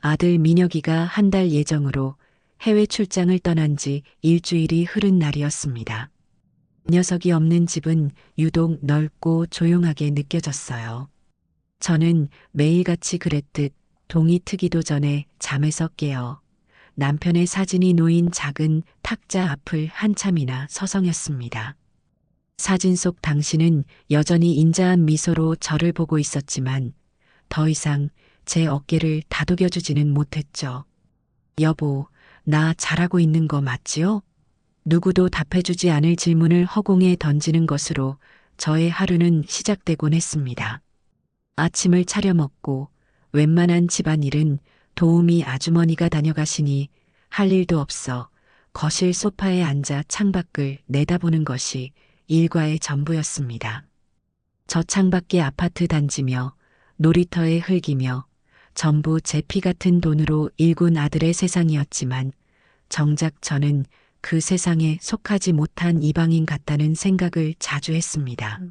아들 민혁이가 한 달 예정으로 해외 출장을 떠난 지 일주일이 흐른 날이었습니다. 녀석이 없는 집은 유독 넓고 조용하게 느껴졌어요. 저는 매일같이 그랬듯 동이 트기도 전에 잠에서 깨어 남편의 사진이 놓인 작은 탁자 앞을 한참이나 서성였습니다. 사진 속 당신은 여전히 인자한 미소로 저를 보고 있었지만 더 이상 제 어깨를 다독여주지는 못했죠. 여보, 나 잘하고 있는 거 맞지요? 누구도 답해주지 않을 질문을 허공에 던지는 것으로 저의 하루는 시작되곤 했습니다. 아침을 차려 먹고 웬만한 집안일은 도우미 아주머니가 다녀가시니 할 일도 없어 거실 소파에 앉아 창밖을 내다보는 것이 일과의 전부였습니다. 저 창밖의 아파트 단지며 놀이터의 흙이며 전부 제 피 같은 돈으로 일군 아들의 세상이었지만 정작 저는 그 세상에 속하지 못한 이방인 같다는 생각을 자주 했습니다.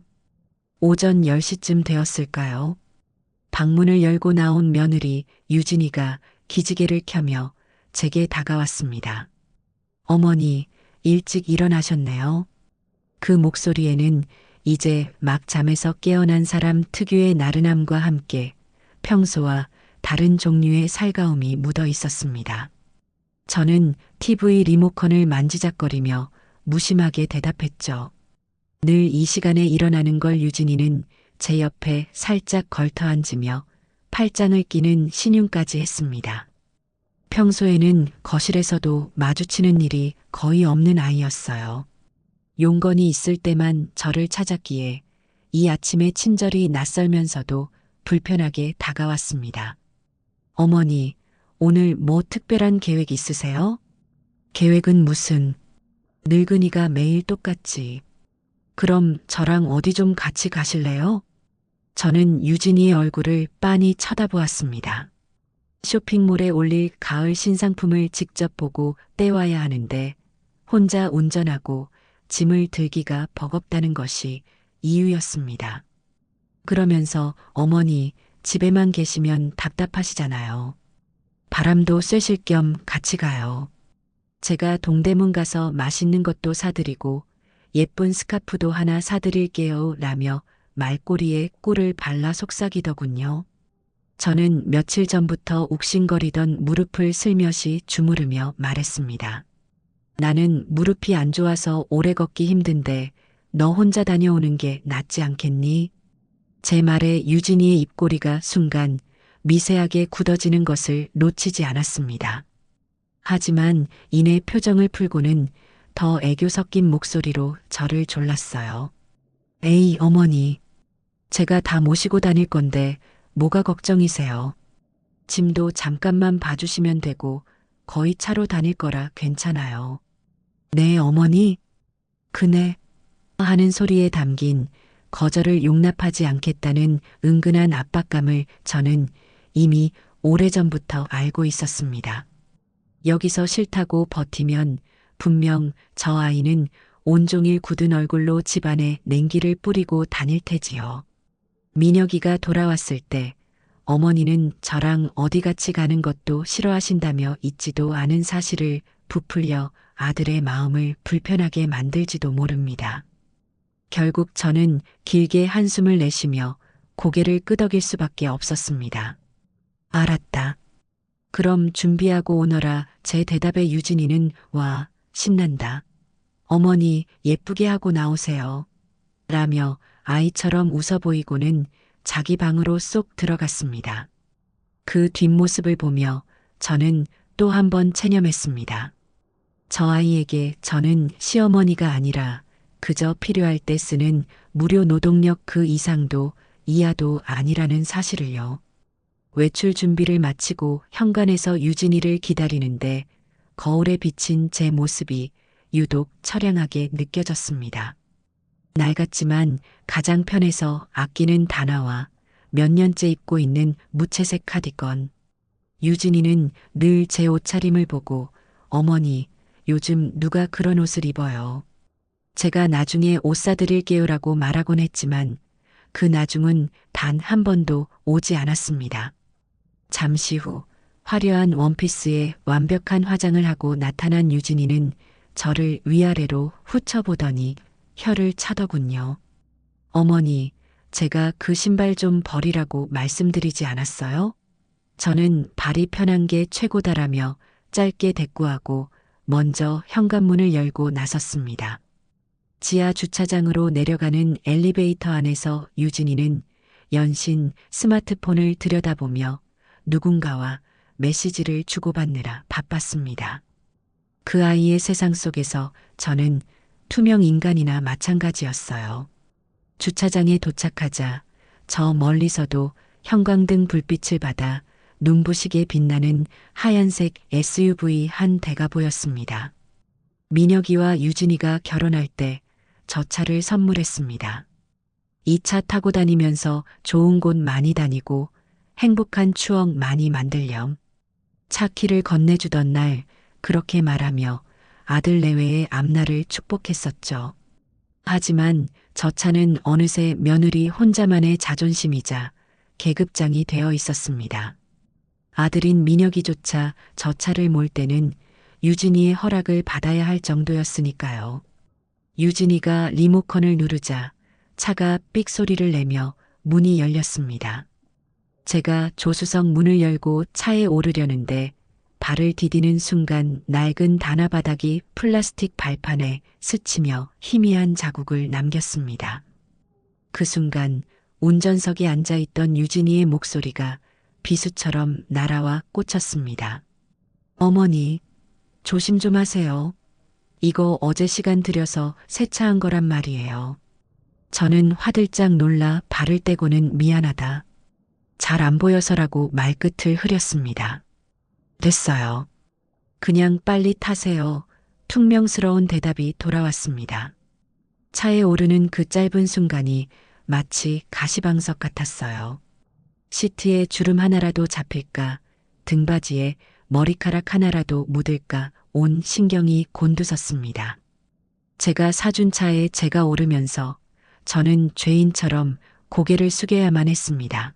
오전 10시쯤 되었을까요? 방문을 열고 나온 며느리 유진이가 기지개를 켜며 제게 다가왔습니다. 어머니, 일찍 일어나셨네요. 그 목소리에는 이제 막 잠에서 깨어난 사람 특유의 나른함과 함께 평소와 다른 종류의 살가움이 묻어 있었습니다. 저는 TV 리모컨을 만지작거리며 무심하게 대답했죠. 늘 이 시간에 일어나는 걸 유진이는 제 옆에 살짝 걸터 앉으며 팔짱을 끼는 신용까지 했습니다. 평소에는 거실에서도 마주치는 일이 거의 없는 아이였어요. 용건이 있을 때만 저를 찾았기에 이 아침의 친절이 낯설면서도 불편하게 다가왔습니다. 어머니, 오늘 뭐 특별한 계획 있으세요? 계획은 무슨? 늙은이가 매일 똑같지. 그럼 저랑 어디 좀 같이 가실래요? 저는 유진이의 얼굴을 빤히 쳐다보았습니다. 쇼핑몰에 올릴 가을 신상품을 직접 보고 떼와야 하는데 혼자 운전하고 짐을 들기가 버겁다는 것이 이유였습니다. 그러면서 어머니 집에만 계시면 답답하시잖아요. 바람도 쐬실 겸 같이 가요. 제가 동대문 가서 맛있는 것도 사드리고 예쁜 스카프도 하나 사드릴게요 라며 말꼬리에 꿀을 발라 속삭이더군요. 저는 며칠 전부터 욱신거리던 무릎을 슬며시 주무르며 말했습니다. 나는 무릎이 안 좋아서 오래 걷기 힘든데 너 혼자 다녀오는 게 낫지 않겠니? 제 말에 유진이의 입꼬리가 순간 미세하게 굳어지는 것을 놓치지 않았습니다. 하지만 이내 표정을 풀고는 더 애교 섞인 목소리로 저를 졸랐어요. 에이 어머니, 제가 다 모시고 다닐 건데 뭐가 걱정이세요? 짐도 잠깐만 봐주시면 되고 거의 차로 다닐 거라 괜찮아요. 네 어머니? 그네 하는 소리에 담긴 거절을 용납하지 않겠다는 은근한 압박감을 저는 이미 오래전부터 알고 있었습니다. 여기서 싫다고 버티면 분명 저 아이는 온종일 굳은 얼굴로 집안에 냉기를 뿌리고 다닐 테지요. 민혁이가 돌아왔을 때 어머니는 저랑 어디 같이 가는 것도 싫어하신다며 있지도 않은 사실을 부풀려 아들의 마음을 불편하게 만들지도 모릅니다. 결국 저는 길게 한숨을 내쉬며 고개를 끄덕일 수밖에 없었습니다. 알았다. 그럼 준비하고 오너라. 제 대답에 유진이는 와, 신난다. 어머니 예쁘게 하고 나오세요. 라며 아이처럼 웃어 보이고는 자기 방으로 쏙 들어갔습니다. 그 뒷모습을 보며 저는 또 한 번 체념했습니다. 저 아이에게 저는 시어머니가 아니라 그저 필요할 때 쓰는 무료 노동력 그 이상도 이하도 아니라는 사실을요. 외출 준비를 마치고 현관에서 유진이를 기다리는데 거울에 비친 제 모습이 유독 처량하게 느껴졌습니다. 낡았지만 가장 편해서 아끼는 단화와 몇 년째 입고 있는 무채색 카디건. 유진이는 늘 제 옷차림을 보고 어머니, 요즘 누가 그런 옷을 입어요. 제가 나중에 옷 사드릴게요라고 말하곤 했지만 그 나중은 단 한 번도 오지 않았습니다. 잠시 후 화려한 원피스에 완벽한 화장을 하고 나타난 유진이는 저를 위아래로 훑어보더니 혀를 차더군요. 어머니, 제가 그 신발 좀 버리라고 말씀드리지 않았어요? 저는 발이 편한 게 최고다라며 짧게 대꾸하고 먼저 현관문을 열고 나섰습니다. 지하 주차장으로 내려가는 엘리베이터 안에서 유진이는 연신 스마트폰을 들여다보며 누군가와 메시지를 주고받느라 바빴습니다. 그 아이의 세상 속에서 저는 투명 인간이나 마찬가지였어요. 주차장에 도착하자 저 멀리서도 형광등 불빛을 받아 눈부시게 빛나는 하얀색 SUV 한 대가 보였습니다. 민혁이와 유진이가 결혼할 때 저 차를 선물했습니다. 이 차 타고 다니면서 좋은 곳 많이 다니고 행복한 추억 많이 만들렴. 차 키를 건네주던 날 그렇게 말하며 아들 내외의 앞날을 축복했었죠. 하지만 저 차는 어느새 며느리 혼자만의 자존심이자 계급장이 되어 있었습니다. 아들인 민혁이조차 저 차를 몰 때는 유진이의 허락을 받아야 할 정도였으니까요. 유진이가 리모컨을 누르자 차가 삑 소리를 내며 문이 열렸습니다. 제가 조수석 문을 열고 차에 오르려는데 발을 디디는 순간 낡은 단화바닥이 플라스틱 발판에 스치며 희미한 자국을 남겼습니다. 그 순간 운전석에 앉아있던 유진이의 목소리가 비수처럼 날아와 꽂혔습니다. 어머니, 조심 좀 하세요. 이거 어제 시간 들여서 세차한 거란 말이에요. 저는 화들짝 놀라 발을 떼고는 미안하다. 잘 안 보여서라고 말끝을 흐렸습니다. 됐어요. 그냥 빨리 타세요. 퉁명스러운 대답이 돌아왔습니다. 차에 오르는 그 짧은 순간이 마치 가시방석 같았어요. 시트에 주름 하나라도 잡힐까, 등받이에 머리카락 하나라도 묻을까 온 신경이 곤두섰습니다. 제가 사준 차에 제가 오르면서 저는 죄인처럼 고개를 숙여야만 했습니다.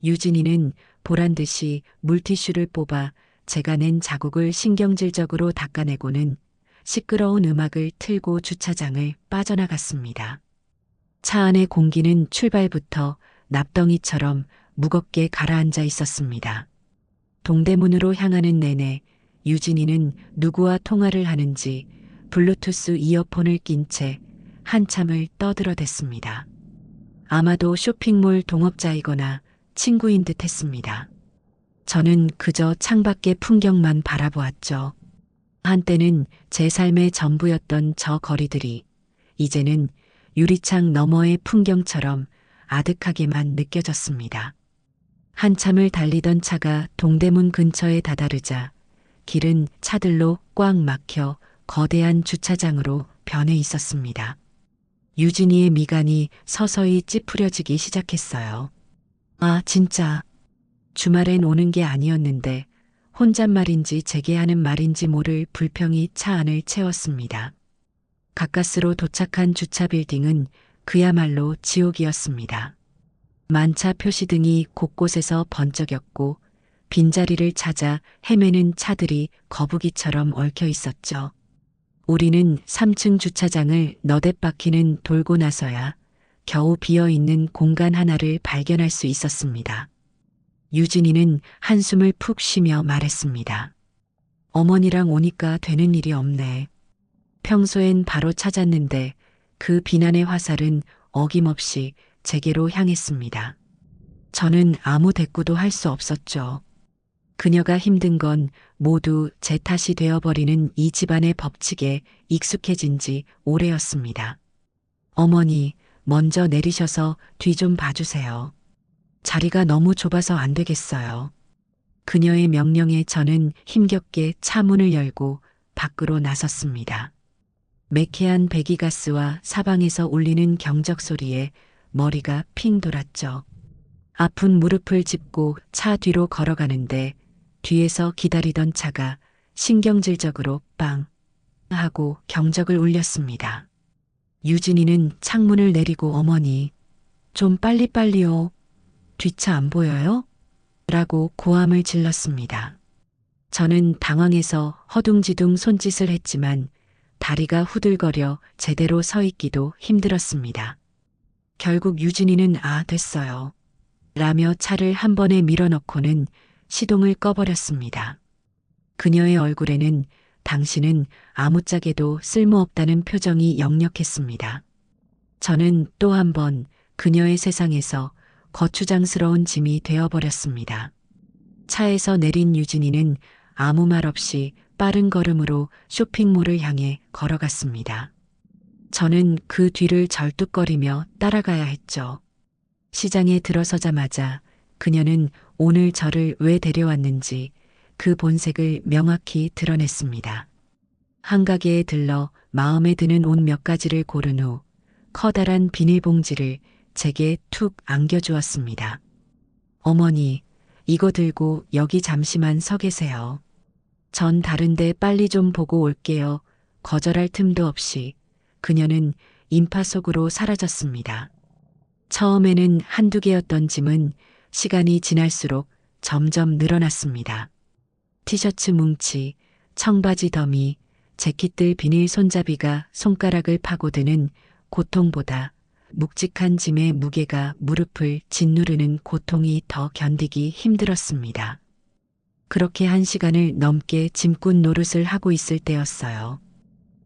유진이는 보란 듯이 물티슈를 뽑아 제가 낸 자국을 신경질적으로 닦아내고는 시끄러운 음악을 틀고 주차장을 빠져나갔습니다. 차 안의 공기는 출발부터 납덩이처럼 무겁게 가라앉아 있었습니다. 동대문으로 향하는 내내 유진이는 누구와 통화를 하는지 블루투스 이어폰을 낀 채 한참을 떠들어댔습니다. 아마도 쇼핑몰 동업자이거나 친구인 듯 했습니다. 저는 그저 창밖의 풍경만 바라보았죠. 한때는 제 삶의 전부였던 저 거리들이 이제는 유리창 너머의 풍경처럼 아득하게만 느껴졌습니다. 한참을 달리던 차가 동대문 근처에 다다르자 길은 차들로 꽉 막혀 거대한 주차장으로 변해 있었습니다. 유진이의 미간이 서서히 찌푸려지기 시작했어요. 아, 진짜. 주말엔 오는 게 아니었는데 혼잣말인지 제게 하는 말인지 모를 불평이 차 안을 채웠습니다. 가까스로 도착한 주차 빌딩은 그야말로 지옥이었습니다. 만차 표시등이 곳곳에서 번쩍였고 빈자리를 찾아 헤매는 차들이 거북이처럼 얽혀 있었죠. 우리는 3층 주차장을 너댓바퀴는 돌고 나서야 겨우 비어있는 공간 하나를 발견할 수 있었습니다. 유진이는 한숨을 푹 쉬며 말했습니다. 어머니랑 오니까 되는 일이 없네. 평소엔 바로 찾았는데 그 비난의 화살은 어김없이 제게로 향했습니다. 저는 아무 대꾸도 할 수 없었죠. 그녀가 힘든 건 모두 제 탓이 되어버리는 이 집안의 법칙에 익숙해진 지 오래였습니다. 어머니, 먼저 내리셔서 뒤 좀 봐주세요. 자리가 너무 좁아서 안 되겠어요. 그녀의 명령에 저는 힘겹게 차 문을 열고 밖으로 나섰습니다. 매캐한 배기가스와 사방에서 울리는 경적 소리에 머리가 핑 돌았죠. 아픈 무릎을 짚고 차 뒤로 걸어가는데 뒤에서 기다리던 차가 신경질적으로 빵 하고 경적을 울렸습니다. 유진이는 창문을 내리고 어머니, 좀 빨리빨리요. 뒷차 안 보여요? 라고 고함을 질렀습니다. 저는 당황해서 허둥지둥 손짓을 했지만 다리가 후들거려 제대로 서 있기도 힘들었습니다. 결국 유진이는 됐어요. 라며 차를 한 번에 밀어넣고는 시동을 꺼버렸습니다. 그녀의 얼굴에는 당신은 아무짝에도 쓸모없다는 표정이 역력했습니다. 저는 또 한 번 그녀의 세상에서 거추장스러운 짐이 되어버렸습니다. 차에서 내린 유진이는 아무 말 없이 빠른 걸음으로 쇼핑몰을 향해 걸어갔습니다. 저는 그 뒤를 절뚝거리며 따라가야 했죠. 시장에 들어서자마자 그녀는 오늘 저를 왜 데려왔는지 그 본색을 명확히 드러냈습니다. 한 가게에 들러 마음에 드는 옷 몇 가지를 고른 후 커다란 비닐봉지를 제게 툭 안겨주었습니다. 어머니, 이거 들고 여기 잠시만 서 계세요. 전 다른데 빨리 좀 보고 올게요. 거절할 틈도 없이 그녀는 인파 속으로 사라졌습니다. 처음에는 한두 개였던 짐은 시간이 지날수록 점점 늘어났습니다. 티셔츠 뭉치, 청바지 더미, 재킷들 비닐 손잡이가 손가락을 파고드는 고통보다 묵직한 짐의 무게가 무릎을 짓누르는 고통이 더 견디기 힘들었습니다. 그렇게 1시간을 넘게 짐꾼 노릇을 하고 있을 때였어요.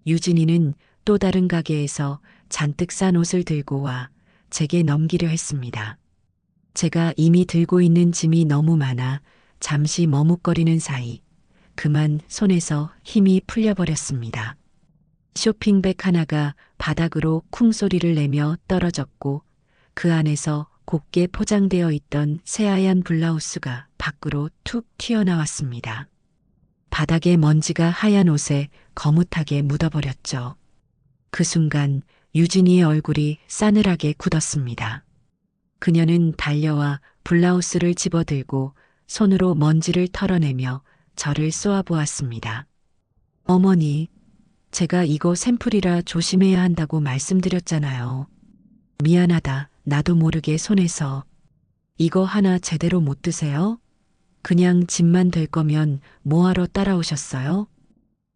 유진이는 또 다른 가게에서 잔뜩 싼 옷을 들고 와 제게 넘기려 했습니다. 제가 이미 들고 있는 짐이 너무 많아 잠시 머뭇거리는 사이 그만 손에서 힘이 풀려버렸습니다. 쇼핑백 하나가 바닥으로 쿵 소리를 내며 떨어졌고 그 안에서 곱게 포장되어 있던 새하얀 블라우스가 밖으로 툭 튀어나왔습니다. 바닥에 먼지가 하얀 옷에 거뭇하게 묻어버렸죠. 그 순간 유진이의 얼굴이 싸늘하게 굳었습니다. 그녀는 달려와 블라우스를 집어들고 손으로 먼지를 털어내며 저를 쏘아보았습니다. 어머니, 제가 이거 샘플이라 조심해야 한다고 말씀드렸잖아요. 미안하다. 나도 모르게 손에서. 이거 하나 제대로 못 드세요? 그냥 짐만 될 거면 뭐하러 따라오셨어요?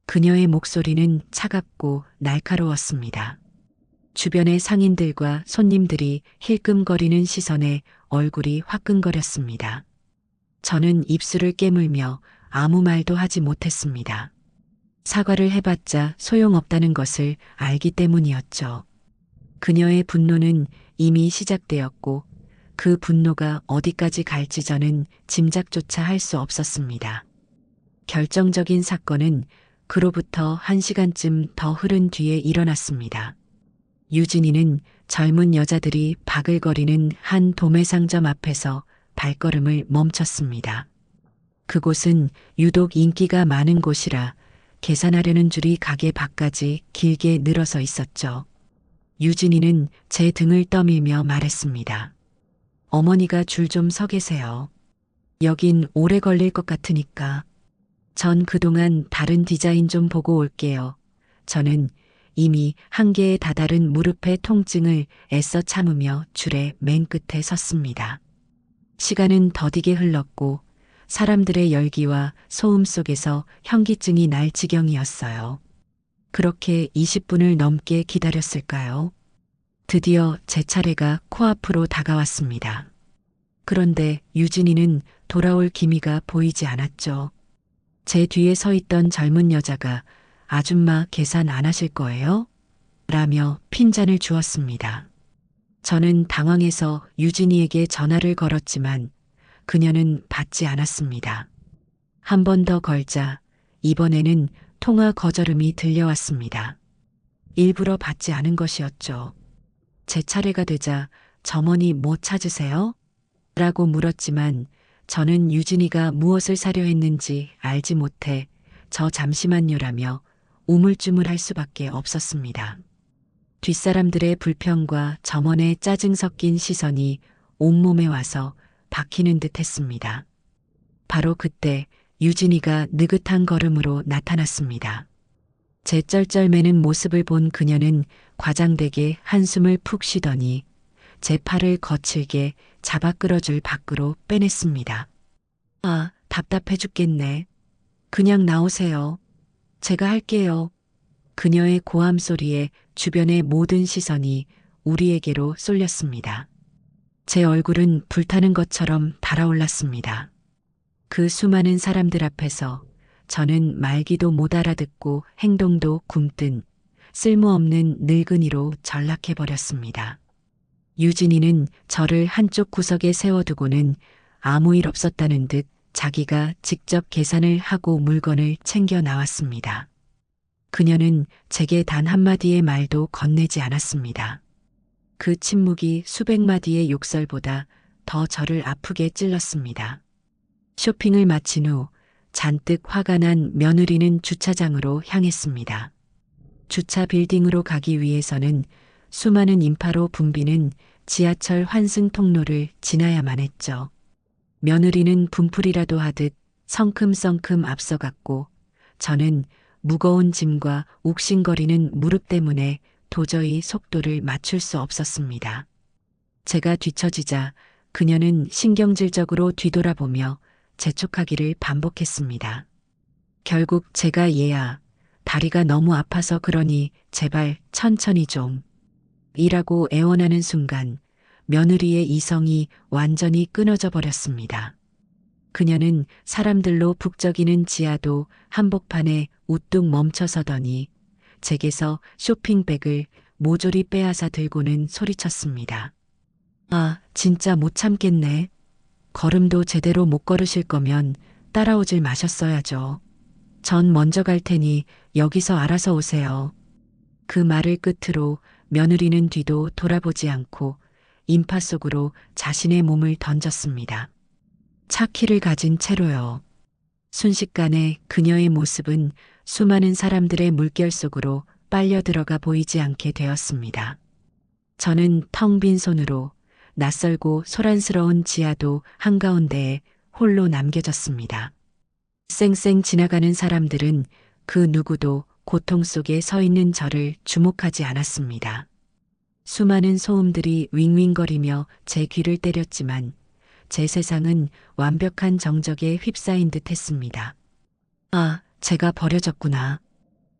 그녀의 목소리는 차갑고 날카로웠습니다. 주변의 상인들과 손님들이 힐끔거리는 시선에 얼굴이 화끈거렸습니다. 저는 입술을 깨물며 아무 말도 하지 못했습니다. 사과를 해봤자 소용없다는 것을 알기 때문이었죠. 그녀의 분노는 이미 시작되었고 그 분노가 어디까지 갈지 저는 짐작조차 할 수 없었습니다. 결정적인 사건은 그로부터 1시간쯤 더 흐른 뒤에 일어났습니다. 유진이는 젊은 여자들이 바글거리는 한 도매상점 앞에서 발걸음을 멈췄습니다. 그곳은 유독 인기가 많은 곳이라 계산하려는 줄이 가게 밖까지 길게 늘어서 있었죠. 유진이는 제 등을 떠밀며 말했습니다. 어머니가 줄 좀 서 계세요. 여긴 오래 걸릴 것 같으니까. 전 그동안 다른 디자인 좀 보고 올게요. 저는 이미 한계에 다다른 무릎의 통증을 애써 참으며 줄의 맨 끝에 섰습니다. 시간은 더디게 흘렀고 사람들의 열기와 소음 속에서 현기증이 날 지경이었어요. 그렇게 20분을 넘게 기다렸을까요? 드디어 제 차례가 코앞으로 다가왔습니다. 그런데 유진이는 돌아올 기미가 보이지 않았죠. 제 뒤에 서 있던 젊은 여자가 아줌마 계산 안 하실 거예요? 라며 핀잔을 주었습니다. 저는 당황해서 유진이에게 전화를 걸었지만 그녀는 받지 않았습니다. 한 번 더 걸자 이번에는 통화 거절음이 들려왔습니다. 일부러 받지 않은 것이었죠. 제 차례가 되자 점원이 뭐 찾으세요? 라고 물었지만 저는 유진이가 무엇을 사려 했는지 알지 못해 저 잠시만요라며 우물쭈물할 수밖에 없었습니다. 뒷사람들의 불평과 점원의 짜증 섞인 시선이 온몸에 와서 박히는 듯 했습니다. 바로 그때 유진이가 느긋한 걸음으로 나타났습니다. 제 쩔쩔매는 모습을 본 그녀는 과장되게 한숨을 푹 쉬더니 제 팔을 거칠게 잡아 끌어줄 밖으로 빼냈습니다. 아, 답답해 죽겠네. 그냥 나오세요. 제가 할게요. 그녀의 고함 소리에 주변의 모든 시선이 우리에게로 쏠렸습니다. 제 얼굴은 불타는 것처럼 달아올랐습니다. 그 수많은 사람들 앞에서 저는 말기도 못 알아듣고 행동도 굼뜬 쓸모없는 늙은이로 전락해버렸습니다. 유진이는 저를 한쪽 구석에 세워두고는 아무 일 없었다는 듯 자기가 직접 계산을 하고 물건을 챙겨 나왔습니다. 그녀는 제게 단 한마디의 말도 건네지 않았습니다. 그 침묵이 수백 마디의 욕설보다 더 저를 아프게 찔렀습니다. 쇼핑을 마친 후 잔뜩 화가 난 며느리는 주차장으로 향했습니다. 주차 빌딩으로 가기 위해서는 수많은 인파로 붐비는 지하철 환승 통로를 지나야만 했죠. 며느리는 분풀이라도 하듯 성큼성큼 앞서갔고 저는 무거운 짐과 욱신거리는 무릎 때문에 도저히 속도를 맞출 수 없었습니다. 제가 뒤처지자 그녀는 신경질적으로 뒤돌아보며 재촉하기를 반복했습니다. 결국 제가 얘야, 다리가 너무 아파서 그러니 제발 천천히 좀. 이라고 애원하는 순간 며느리의 이성이 완전히 끊어져 버렸습니다. 그녀는 사람들로 북적이는 지하도 한복판에 우뚝 멈춰서더니 제게서 쇼핑백을 모조리 빼앗아 들고는 소리쳤습니다. 아, 진짜 못 참겠네. 걸음도 제대로 못 걸으실 거면 따라오질 마셨어야죠. 전 먼저 갈 테니 여기서 알아서 오세요. 그 말을 끝으로 며느리는 뒤도 돌아보지 않고 인파 속으로 자신의 몸을 던졌습니다. 차 키를 가진 채로요. 순식간에 그녀의 모습은 수많은 사람들의 물결 속으로 빨려 들어가 보이지 않게 되었습니다. 저는 텅 빈 손으로 낯설고 소란스러운 지하도 한가운데에 홀로 남겨졌습니다. 쌩쌩 지나가는 사람들은 그 누구도 고통 속에 서 있는 저를 주목하지 않았습니다. 수많은 소음들이 윙윙거리며 제 귀를 때렸지만 제 세상은 완벽한 정적에 휩싸인 듯 했습니다. 아, 제가 버려졌구나.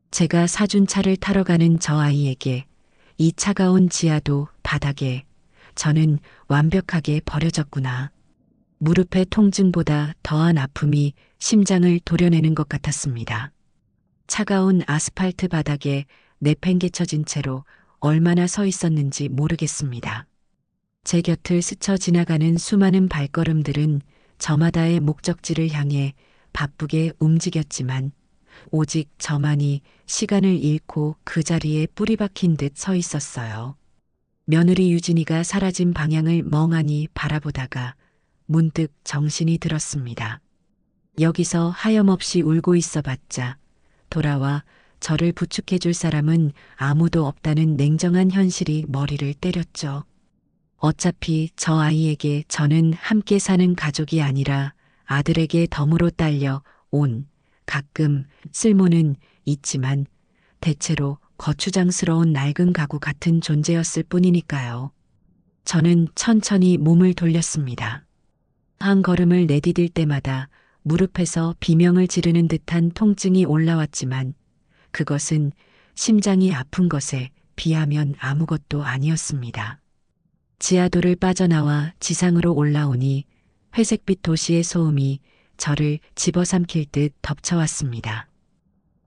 제가 사준 차를 타러 가는 저 아이에게, 이 차가운 지하도 바닥에 저는 완벽하게 버려졌구나. 무릎의 통증보다 더한 아픔이 심장을 도려내는 것 같았습니다. 차가운 아스팔트 바닥에 내팽개쳐진 채로 얼마나 서 있었는지 모르겠습니다. 제 곁을 스쳐 지나가는 수많은 발걸음들은 저마다의 목적지를 향해 바쁘게 움직였지만 오직 저만이 시간을 잃고 그 자리에 뿌리 박힌 듯 서 있었어요. 며느리 유진이가 사라진 방향을 멍하니 바라보다가 문득 정신이 들었습니다. 여기서 하염없이 울고 있어봤자 돌아와 저를 부축해줄 사람은 아무도 없다는 냉정한 현실이 머리를 때렸죠. 어차피 저 아이에게 저는 함께 사는 가족이 아니라 아들에게 덤으로 딸려 온 가끔 쓸모는 있지만 대체로 거추장스러운 낡은 가구 같은 존재였을 뿐이니까요. 저는 천천히 몸을 돌렸습니다. 한 걸음을 내디딜 때마다 무릎에서 비명을 지르는 듯한 통증이 올라왔지만 그것은 심장이 아픈 것에 비하면 아무것도 아니었습니다. 지하도를 빠져나와 지상으로 올라오니 회색빛 도시의 소음이 저를 집어삼킬 듯 덮쳐왔습니다.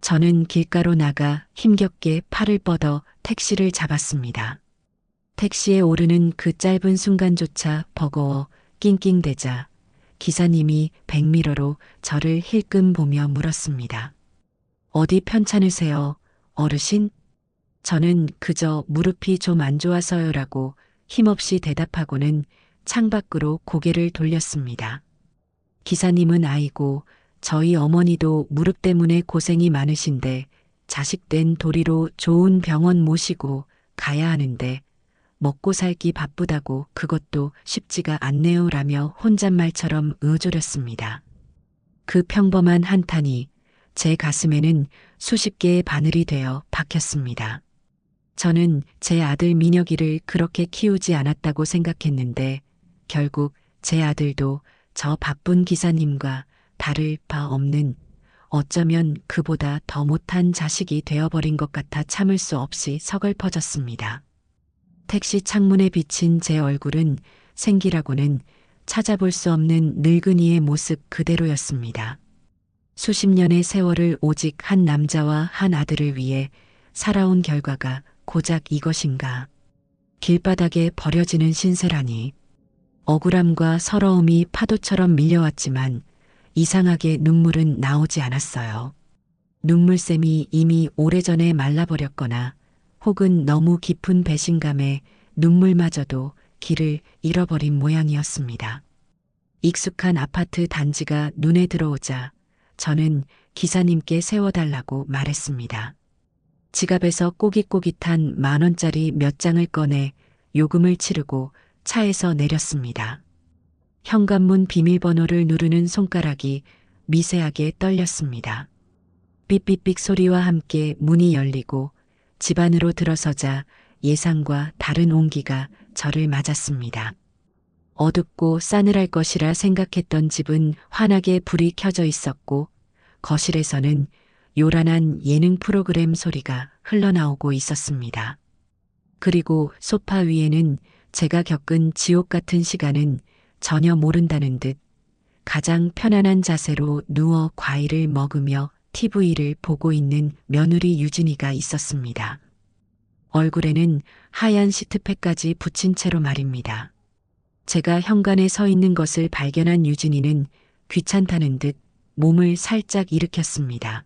저는 길가로 나가 힘겹게 팔을 뻗어 택시를 잡았습니다. 택시에 오르는 그 짧은 순간조차 버거워 낑낑대자 기사님이 백미러로 저를 힐끔 보며 물었습니다. 어디 편찮으세요, 어르신? 저는 그저 무릎이 좀 안 좋아서요라고 힘없이 대답하고는 창밖으로 고개를 돌렸습니다. 기사님은 아이고 저희 어머니도 무릎 때문에 고생이 많으신데 자식된 도리로 좋은 병원 모시고 가야 하는데 먹고 살기 바쁘다고 그것도 쉽지가 않네요라며 혼잣말처럼 의조렸습니다. 그 평범한 한탄이 제 가슴에는 수십 개의 바늘이 되어 박혔습니다. 저는 제 아들 민혁이를 그렇게 키우지 않았다고 생각했는데 결국 제 아들도 저 바쁜 기사님과 다를 바 없는, 어쩌면 그보다 더 못한 자식이 되어버린 것 같아 참을 수 없이 서글퍼졌습니다. 택시 창문에 비친 제 얼굴은 생기라고는 찾아볼 수 없는 늙은이의 모습 그대로였습니다. 수십 년의 세월을 오직 한 남자와 한 아들을 위해 살아온 결과가 고작 이것인가. 길바닥에 버려지는 신세라니. 억울함과 서러움이 파도처럼 밀려왔지만 이상하게 눈물은 나오지 않았어요. 눈물샘이 이미 오래전에 말라버렸거나 혹은 너무 깊은 배신감에 눈물마저도 길을 잃어버린 모양이었습니다. 익숙한 아파트 단지가 눈에 들어오자 저는 기사님께 세워달라고 말했습니다. 지갑에서 꼬깃꼬깃한 10,000원짜리 몇 장을 꺼내 요금을 치르고 차에서 내렸습니다. 현관문 비밀번호를 누르는 손가락이 미세하게 떨렸습니다. 삑삑삑 소리와 함께 문이 열리고 집 안으로 들어서자 예상과 다른 온기가 저를 맞았습니다. 어둡고 싸늘할 것이라 생각했던 집은 환하게 불이 켜져 있었고 거실에서는 요란한 예능 프로그램 소리가 흘러나오고 있었습니다. 그리고 소파 위에는 제가 겪은 지옥 같은 시간은 전혀 모른다는 듯 가장 편안한 자세로 누워 과일을 먹으며 TV를 보고 있는 며느리 유진이가 있었습니다. 얼굴에는 하얀 시트팩까지 붙인 채로 말입니다. 제가 현관에 서 있는 것을 발견한 유진이는 귀찮다는 듯 몸을 살짝 일으켰습니다.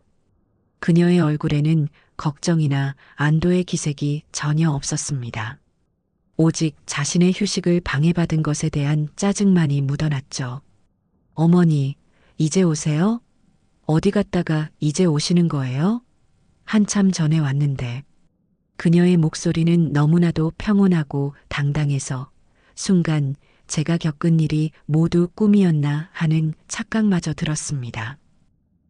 그녀의 얼굴에는 걱정이나 안도의 기색이 전혀 없었습니다. 오직 자신의 휴식을 방해받은 것에 대한 짜증만이 묻어났죠. 어머니, 이제 오세요? 어디 갔다가 이제 오시는 거예요? 한참 전에 왔는데. 그녀의 목소리는 너무나도 평온하고 당당해서 순간 제가 겪은 일이 모두 꿈이었나 하는 착각마저 들었습니다.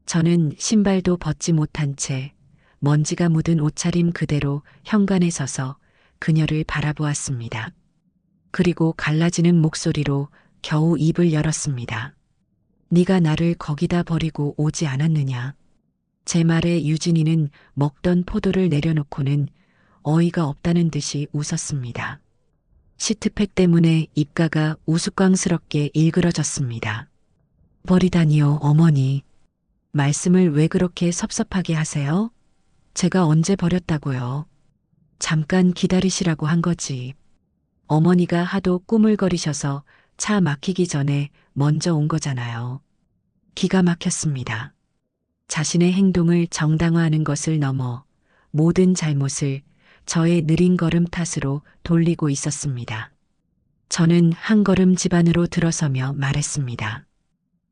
저는 신발도 벗지 못한 채 먼지가 묻은 옷차림 그대로 현관에 서서 그녀를 바라보았습니다. 그리고 갈라지는 목소리로 겨우 입을 열었습니다. 네가 나를 거기다 버리고 오지 않았느냐. 제 말에 유진이는 먹던 포도를 내려놓고는 어이가 없다는 듯이 웃었습니다. 시트팩 때문에 입가가 우스꽝스럽게 일그러졌습니다. 버리다니요, 어머니. 말씀을 왜 그렇게 섭섭하게 하세요? 제가 언제 버렸다고요? 잠깐 기다리시라고 한 거지. 어머니가 하도 꾸물거리셔서 차 막히기 전에 먼저 온 거잖아요. 기가 막혔습니다. 자신의 행동을 정당화하는 것을 넘어 모든 잘못을 저의 느린 걸음 탓으로 돌리고 있었습니다. 저는 한 걸음 집 안으로 들어서며 말했습니다.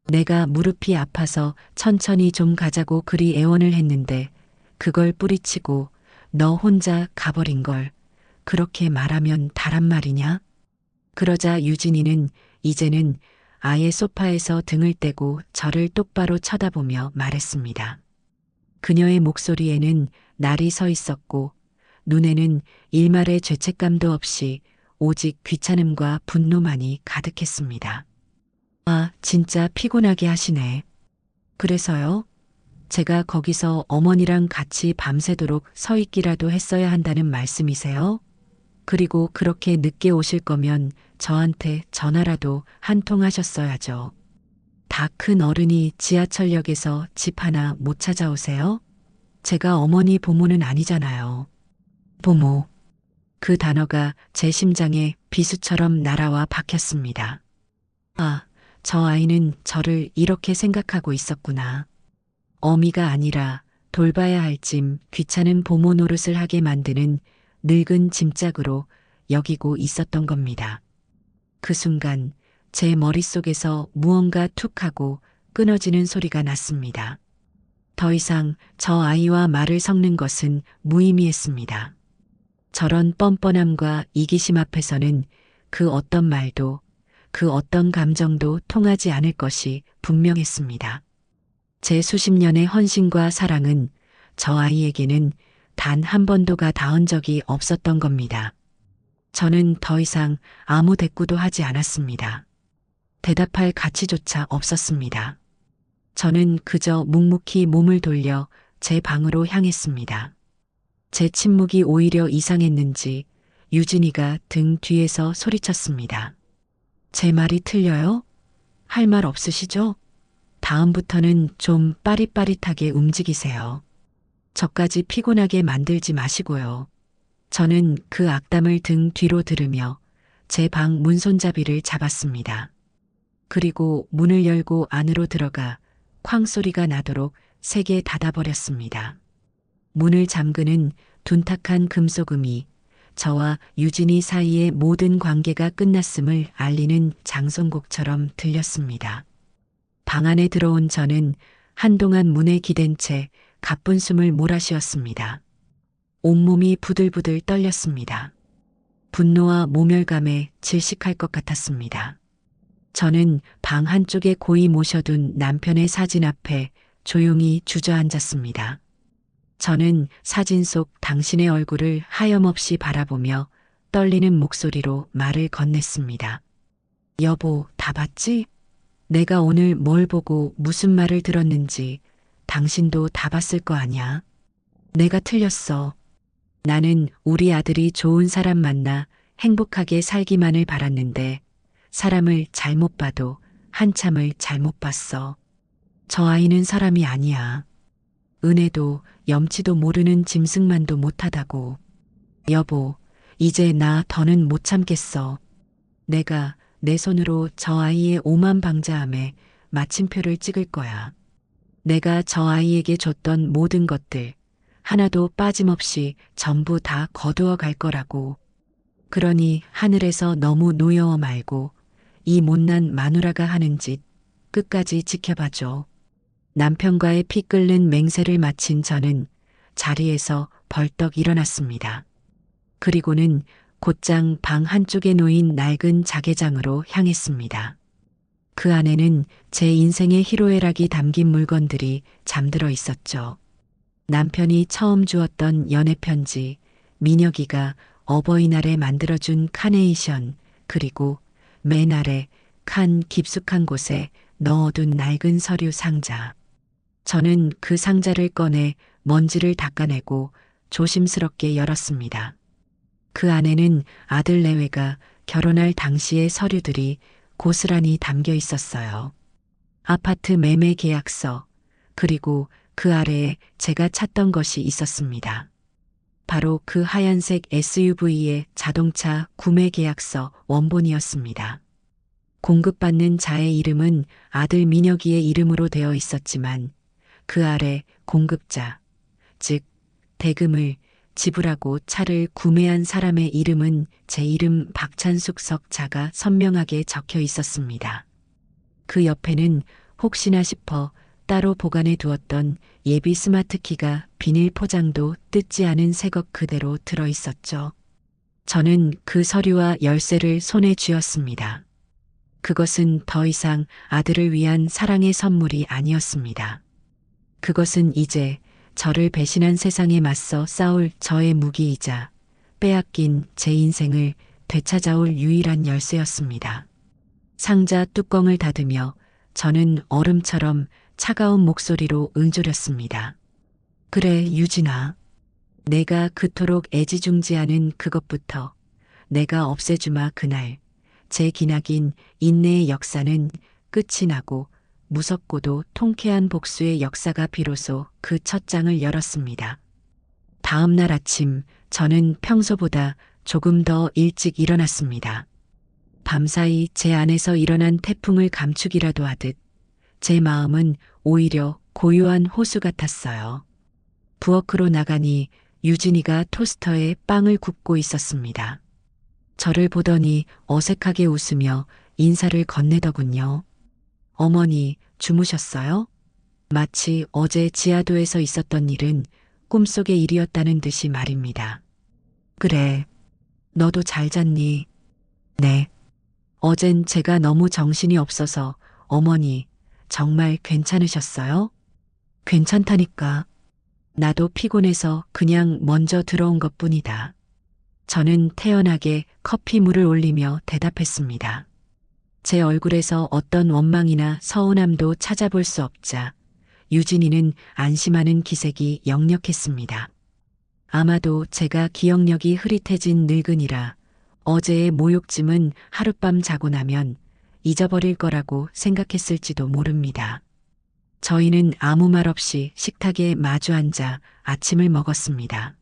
내가 무릎이 아파서 천천히 좀 가자고 그리 애원을 했는데 그걸 뿌리치고 너 혼자 가버린 걸 그렇게 말하면 다란 말이냐? 그러자 유진이는 이제는 아예 소파에서 등을 떼고 저를 똑바로 쳐다보며 말했습니다. 그녀의 목소리에는 날이 서 있었고 눈에는 일말의 죄책감도 없이 오직 귀찮음과 분노만이 가득했습니다. 아, 진짜 피곤하게 하시네. 그래서요? 제가 거기서 어머니랑 같이 밤새도록 서 있기라도 했어야 한다는 말씀이세요? 그리고 그렇게 늦게 오실 거면 저한테 전화라도 한 통 하셨어야죠. 다 큰 어른이 지하철역에서 집 하나 못 찾아오세요? 제가 어머니 보모는 아니잖아요. 보모. 그 단어가 제 심장에 비수처럼 날아와 박혔습니다. 아, 저 아이는 저를 이렇게 생각하고 있었구나. 어미가 아니라 돌봐야 할 짐 귀찮은 보모 노릇을 하게 만드는 늙은 짐짝으로 여기고 있었던 겁니다. 그 순간 제 머릿속에서 무언가 툭 하고 끊어지는 소리가 났습니다. 더 이상 저 아이와 말을 섞는 것은 무의미했습니다. 저런 뻔뻔함과 이기심 앞에서는 그 어떤 말도 그 어떤 감정도 통하지 않을 것이 분명했습니다. 제 수십 년의 헌신과 사랑은 저 아이에게는 단 한 번도가 닿은 적이 없었던 겁니다. 저는 더 이상 아무 대꾸도 하지 않았습니다. 대답할 가치조차 없었습니다. 저는 그저 묵묵히 몸을 돌려 제 방으로 향했습니다. 제 침묵이 오히려 이상했는지 유진이가 등 뒤에서 소리쳤습니다. 제 말이 틀려요? 할 말 없으시죠? 다음부터는 좀 빠릿빠릿하게 움직이세요. 저까지 피곤하게 만들지 마시고요. 저는 그 악담을 등 뒤로 들으며 제 방 문손잡이를 잡았습니다. 그리고 문을 열고 안으로 들어가 쾅 소리가 나도록 세게 닫아버렸습니다. 문을 잠그는 둔탁한 금속음이 저와 유진이 사이의 모든 관계가 끝났음을 알리는 장송곡처럼 들렸습니다. 방 안에 들어온 저는 한동안 문에 기댄 채 가쁜 숨을 몰아쉬었습니다. 온몸이 부들부들 떨렸습니다. 분노와 모멸감에 질식할 것 같았습니다. 저는 방 한쪽에 고이 모셔둔 남편의 사진 앞에 조용히 주저앉았습니다. 저는 사진 속 당신의 얼굴을 하염없이 바라보며 떨리는 목소리로 말을 건넸습니다. 여보, 다 봤지? 내가 오늘 뭘 보고 무슨 말을 들었는지 당신도 다 봤을 거 아냐? 내가 틀렸어. 나는 우리 아들이 좋은 사람 만나 행복하게 살기만을 바랐는데 사람을 잘못 봐도 한참을 잘못 봤어. 저 아이는 사람이 아니야. 은혜도 염치도 모르는 짐승만도 못하다고. 여보, 이제 나 더는 못 참겠어. 내가 내 손으로 저 아이의 오만 방자함에 마침표를 찍을 거야. 내가 저 아이에게 줬던 모든 것들 하나도 빠짐없이 전부 다 거두어 갈 거라고. 그러니 하늘에서 너무 노여워 말고 이 못난 마누라가 하는 짓 끝까지 지켜봐줘. 남편과의 피 끓는 맹세를 마친 저는 자리에서 벌떡 일어났습니다. 그리고는 곧장 방 한쪽에 놓인 낡은 자개장으로 향했습니다. 그 안에는 제 인생의 희로애락이 담긴 물건들이 잠들어 있었죠. 남편이 처음 주었던 연애편지, 민혁이가 어버이날에 만들어준 카네이션, 그리고 맨 아래 칸 깊숙한 곳에 넣어둔 낡은 서류 상자. 저는 그 상자를 꺼내 먼지를 닦아내고 조심스럽게 열었습니다. 그 안에는 아들 내외가 결혼할 당시의 서류들이 고스란히 담겨 있었어요. 아파트 매매 계약서, 그리고 그 아래에 제가 찾던 것이 있었습니다. 바로 그 하얀색 SUV의 자동차 구매 계약서 원본이었습니다. 공급받는 자의 이름은 아들 민혁이의 이름으로 되어 있었지만 그 아래 공급자, 즉 대금을 지불하고 차를 구매한 사람의 이름은 제 이름 박찬숙 석자가 선명하게 적혀 있었습니다. 그 옆에는 혹시나 싶어 따로 보관해 두었던 예비 스마트키가 비닐 포장도 뜯지 않은 새것 그대로 들어 있었죠. 저는 그 서류와 열쇠를 손에 쥐었습니다. 그것은 더 이상 아들을 위한 사랑의 선물이 아니었습니다. 그것은 이제 저를 배신한 세상에 맞서 싸울 저의 무기이자 빼앗긴 제 인생을 되찾아올 유일한 열쇠였습니다. 상자 뚜껑을 닫으며 저는 얼음처럼 차가운 목소리로 응조렸습니다. 그래, 유진아. 내가 그토록 애지중지하는 그것부터 내가 없애주마. 그날 제 기나긴 인내의 역사는 끝이 나고 무섭고도 통쾌한 복수의 역사가 비로소 그 첫 장을 열었습니다. 다음 날 아침 저는 평소보다 조금 더 일찍 일어났습니다. 밤사이 제 안에서 일어난 태풍을 감추기라도 하듯 제 마음은 오히려 고요한 호수 같았어요. 부엌으로 나가니 유진이가 토스터에 빵을 굽고 있었습니다. 저를 보더니 어색하게 웃으며 인사를 건네더군요. 어머니, 주무셨어요? 마치 어제 지하도에서 있었던 일은 꿈속의 일이었다는 듯이 말입니다. 그래, 너도 잘 잤니? 네. 어젠 제가 너무 정신이 없어서 어머니, 정말 괜찮으셨어요? 괜찮다니까. 나도 피곤해서 그냥 먼저 들어온 것뿐이다. 저는 태연하게 커피 물을 올리며 대답했습니다. 제 얼굴에서 어떤 원망이나 서운함도 찾아볼 수 없자 유진이는 안심하는 기색이 역력했습니다. 아마도 제가 기억력이 흐릿해진 늙은이라 어제의 모욕짐은 하룻밤 자고 나면 잊어버릴 거라고 생각했을지도 모릅니다. 저희는 아무 말 없이 식탁에 마주 앉아 아침을 먹었습니다.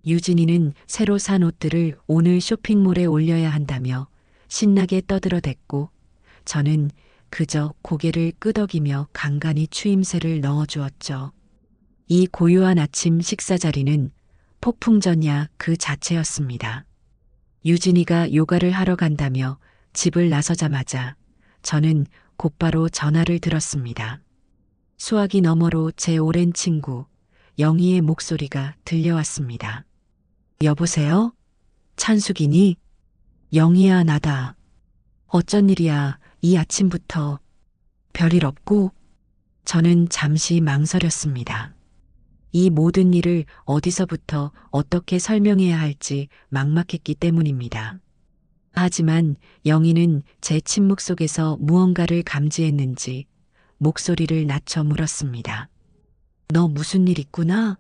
유진이는 새로 산 옷들을 오늘 쇼핑몰에 올려야 한다며 신나게 떠들어댔고 저는 그저 고개를 끄덕이며 간간히 추임새를 넣어주었죠. 이 고요한 아침 식사 자리는 폭풍전야 그 자체였습니다. 유진이가 요가를 하러 간다며 집을 나서자마자 저는 곧바로 전화를 들었습니다. 수화기 너머로 제 오랜 친구 영희의 목소리가 들려왔습니다. 여보세요? 찬숙이니? 영희야, 나다. 어쩐 일이야, 이 아침부터. 별일 없고? 저는 잠시 망설였습니다. 이 모든 일을 어디서부터 어떻게 설명해야 할지 막막했기 때문입니다. 하지만 영희는 제 침묵 속에서 무언가를 감지했는지 목소리를 낮춰 물었습니다. 너 무슨 일 있구나?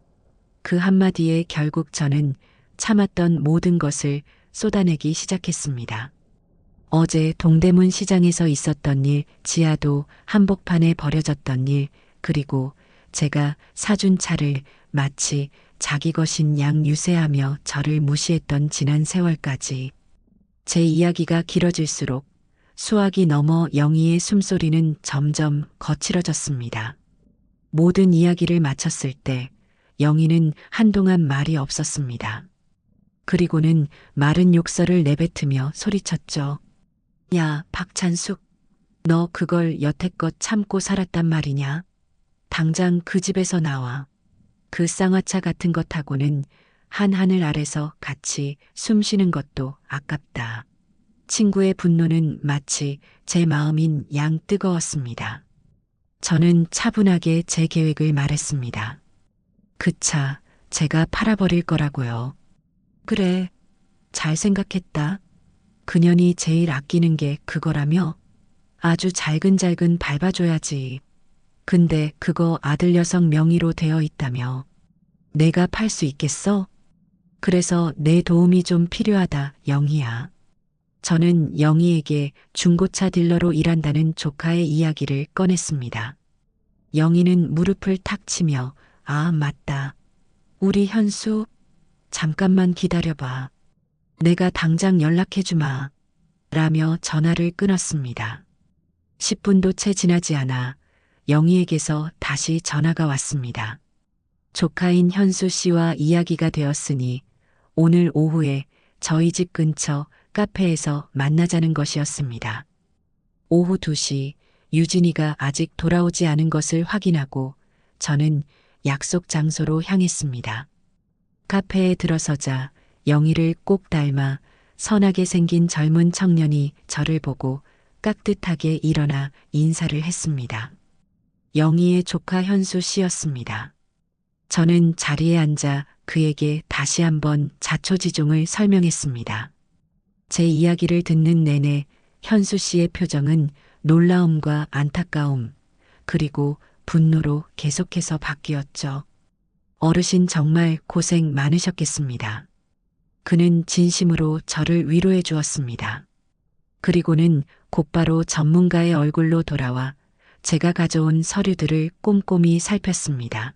그 한마디에 결국 저는 참았던 모든 것을 쏟아내기 시작했습니다. 어제 동대문 시장에서 있었던 일, 지하도 한복판에 버려졌던 일, 그리고 제가 사준 차를 마치 자기 것인 양 유세하며 저를 무시했던 지난 세월까지. 제 이야기가 길어질수록 수화기 너머 영희의 숨소리는 점점 거칠어졌습니다. 모든 이야기를 마쳤을 때 영희는 한동안 말이 없었습니다. 그리고는 마른 욕설을 내뱉으며 소리쳤죠. 야, 박찬숙, 너 그걸 여태껏 참고 살았단 말이냐? 당장 그 집에서 나와. 그 쌍화차 같은 것하고는 한 하늘 아래서 같이 숨 쉬는 것도 아깝다. 친구의 분노는 마치 제 마음인 양 뜨거웠습니다. 저는 차분하게 제 계획을 말했습니다. 그 차 제가 팔아버릴 거라고요. 그래, 잘 생각했다. 그년이 제일 아끼는 게 그거라며? 아주 잘근잘근 밟아줘야지. 근데 그거 아들 녀석 명의로 되어 있다며. 내가 팔 수 있겠어? 그래서 내 도움이 좀 필요하다, 영희야. 저는 영희에게 중고차 딜러로 일한다는 조카의 이야기를 꺼냈습니다. 영희는 무릎을 탁 치며 아, 맞다. 우리 현수, 잠깐만 기다려봐. 내가 당장 연락해주마. 라며 전화를 끊었습니다. 10분도 채 지나지 않아 영희에게서 다시 전화가 왔습니다. 조카인 현수 씨와 이야기가 되었으니 오늘 오후에 저희 집 근처 카페에서 만나자는 것이었습니다. 오후 2시 유진이가 아직 돌아오지 않은 것을 확인하고 저는 약속 장소로 향했습니다. 카페에 들어서자 영희를 꼭 닮아 선하게 생긴 젊은 청년이 저를 보고 깍듯하게 일어나 인사를 했습니다. 영희의 조카 현수 씨였습니다. 저는 자리에 앉아 그에게 다시 한번 자초지종을 설명했습니다. 제 이야기를 듣는 내내 현수 씨의 표정은 놀라움과 안타까움, 그리고 분노로 계속해서 바뀌었죠. 어르신 정말 고생 많으셨겠습니다. 그는 진심으로 저를 위로해 주었습니다. 그리고는 곧바로 전문가의 얼굴로 돌아와 제가 가져온 서류들을 꼼꼼히 살폈습니다.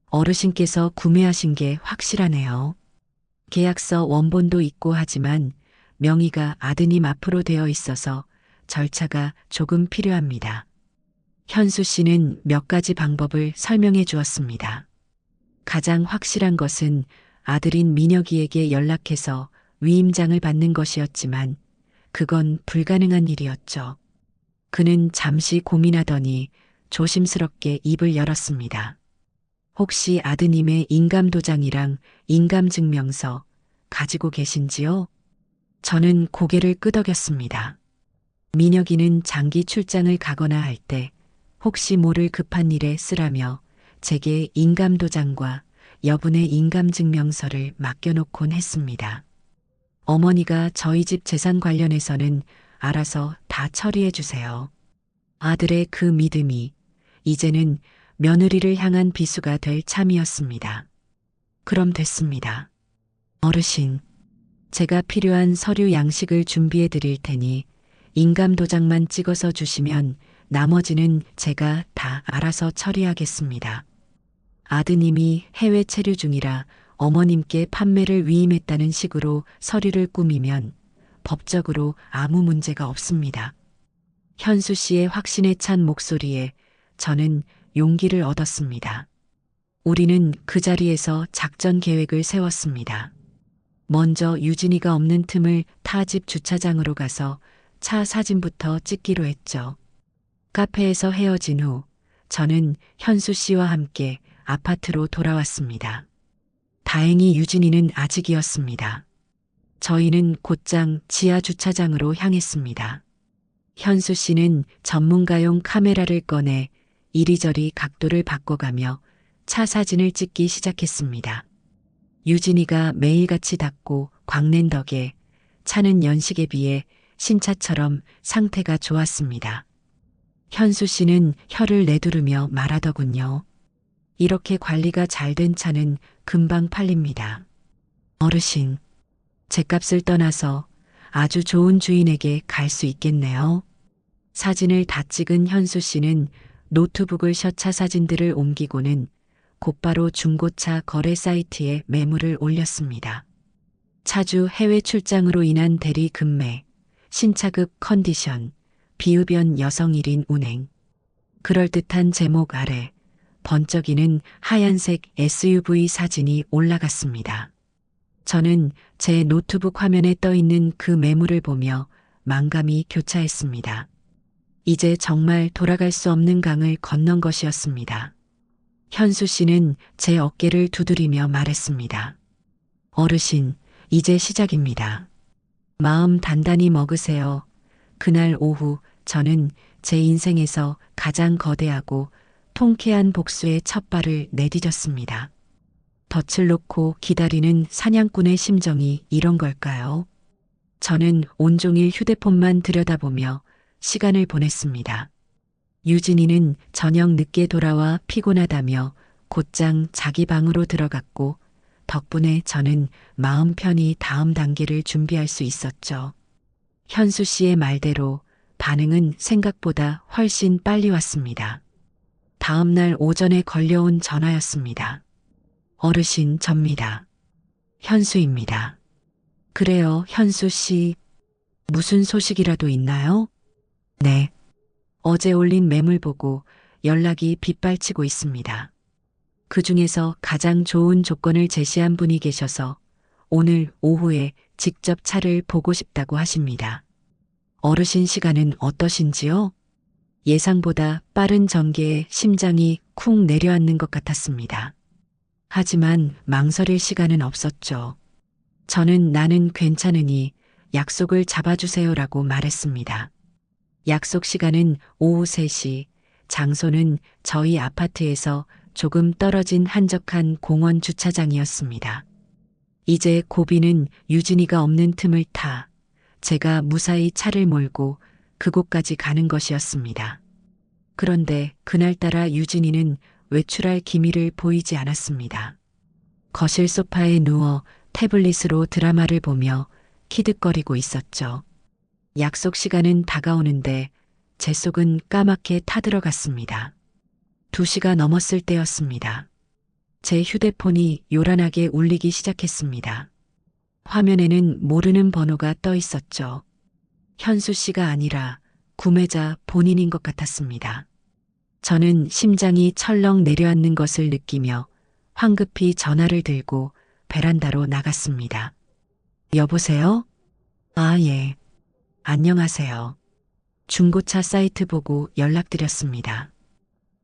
어르신께서 구매하신 게 확실하네요. 계약서 원본도 있고 하지만 명의가 아드님 앞으로 되어 있어서 절차가 조금 필요합니다. 현수 씨는 몇 가지 방법을 설명해 주었습니다. 가장 확실한 것은 아들인 민혁이에게 연락해서 위임장을 받는 것이었지만 그건 불가능한 일이었죠. 그는 잠시 고민하더니 조심스럽게 입을 열었습니다. 혹시 아드님의 인감도장이랑 인감증명서 가지고 계신지요? 저는 고개를 끄덕였습니다. 민혁이는 장기 출장을 가거나 할 때 혹시 모를 급한 일에 쓰라며 제게 인감도장과 여분의 인감증명서를 맡겨놓곤 했습니다. 어머니가 저희 집 재산 관련해서는 알아서 다 다 처리해 주세요. 아들의 그 믿음이 이제는 며느리를 향한 비수가 될 참이었습니다. 그럼 됐습니다. 어르신, 제가 필요한 서류 양식을 준비해 드릴 테니 인감 도장만 찍어서 주시면 나머지는 제가 다 알아서 처리하겠습니다. 아드님이 해외 체류 중이라 어머님께 판매를 위임했다는 식으로 서류를 꾸미면 법적으로 아무 문제가 없습니다. 현수 씨의 확신에 찬 목소리에 저는 용기를 얻었습니다. 우리는 그 자리에서 작전 계획을 세웠습니다. 먼저 유진이가 없는 틈을 타 집 주차장으로 가서 차 사진부터 찍기로 했죠. 카페에서 헤어진 후 저는 현수 씨와 함께 아파트로 돌아왔습니다. 다행히 유진이는 아직이었습니다. 저희는 곧장 지하 주차장으로 향했습니다. 현수 씨는 전문가용 카메라를 꺼내 이리저리 각도를 바꿔가며 차 사진을 찍기 시작했습니다. 유진이가 매일같이 닦고 광낸 덕에 차는 연식에 비해 신차처럼 상태가 좋았습니다. 현수 씨는 혀를 내두르며 말하더군요. 이렇게 관리가 잘 된 차는 금방 팔립니다. 어르신, 죗값을 떠나서 아주 좋은 주인에게 갈 수 있겠네요. 사진을 다 찍은 현수 씨는 노트북을 셔차 사진들을 옮기고는 곧바로 중고차 거래 사이트에 매물을 올렸습니다. 차주 해외 출장으로 인한 대리 금매, 신차급 컨디션, 비흡연 여성 1인 운행. 그럴듯한 제목 아래 번쩍이는 하얀색 SUV 사진이 올라갔습니다. 저는 제 노트북 화면에 떠 있는 그 매물을 보며 만감이 교차했습니다. 이제 정말 돌아갈 수 없는 강을 건넌 것이었습니다. 현수 씨는 제 어깨를 두드리며 말했습니다. 어르신, 이제 시작입니다. 마음 단단히 먹으세요. 그날 오후 저는 제 인생에서 가장 거대하고 통쾌한 복수의 첫 발을 내디뎠습니다. 덫을 놓고 기다리는 사냥꾼의 심정이 이런 걸까요? 저는 온종일 휴대폰만 들여다보며 시간을 보냈습니다. 유진이는 저녁 늦게 돌아와 피곤하다며 곧장 자기 방으로 들어갔고 덕분에 저는 마음 편히 다음 단계를 준비할 수 있었죠. 현수 씨의 말대로 반응은 생각보다 훨씬 빨리 왔습니다. 다음 날 오전에 걸려온 전화였습니다. 어르신, 접니다. 현수입니다. 그래요, 현수 씨. 무슨 소식이라도 있나요? 네. 어제 올린 매물 보고 연락이 빗발치고 있습니다. 그 중에서 가장 좋은 조건을 제시한 분이 계셔서 오늘 오후에 직접 차를 보고 싶다고 하십니다. 어르신 시간은 어떠신지요? 예상보다 빠른 전개에 심장이 쿵 내려앉는 것 같았습니다. 하지만 망설일 시간은 없었죠. 저는 나는 괜찮으니 약속을 잡아주세요라고 말했습니다. 약속 시간은 오후 3시, 장소는 저희 아파트에서 조금 떨어진 한적한 공원 주차장이었습니다. 이제 고비는 유진이가 없는 틈을 타 제가 무사히 차를 몰고 그곳까지 가는 것이었습니다. 그런데 그날따라 유진이는 외출할 기미를 보이지 않았습니다. 거실 소파에 누워 태블릿으로 드라마를 보며 키득거리고 있었죠. 약속 시간은 다가오는데 제 속은 까맣게 타들어갔습니다. 2시가 넘었을 때였습니다. 제 휴대폰이 요란하게 울리기 시작했습니다. 화면에는 모르는 번호가 떠 있었죠. 현수 씨가 아니라 구매자 본인인 것 같았습니다. 저는 심장이 철렁 내려앉는 것을 느끼며 황급히 전화를 들고 베란다로 나갔습니다. 여보세요? 아, 예. 안녕하세요. 중고차 사이트 보고 연락드렸습니다.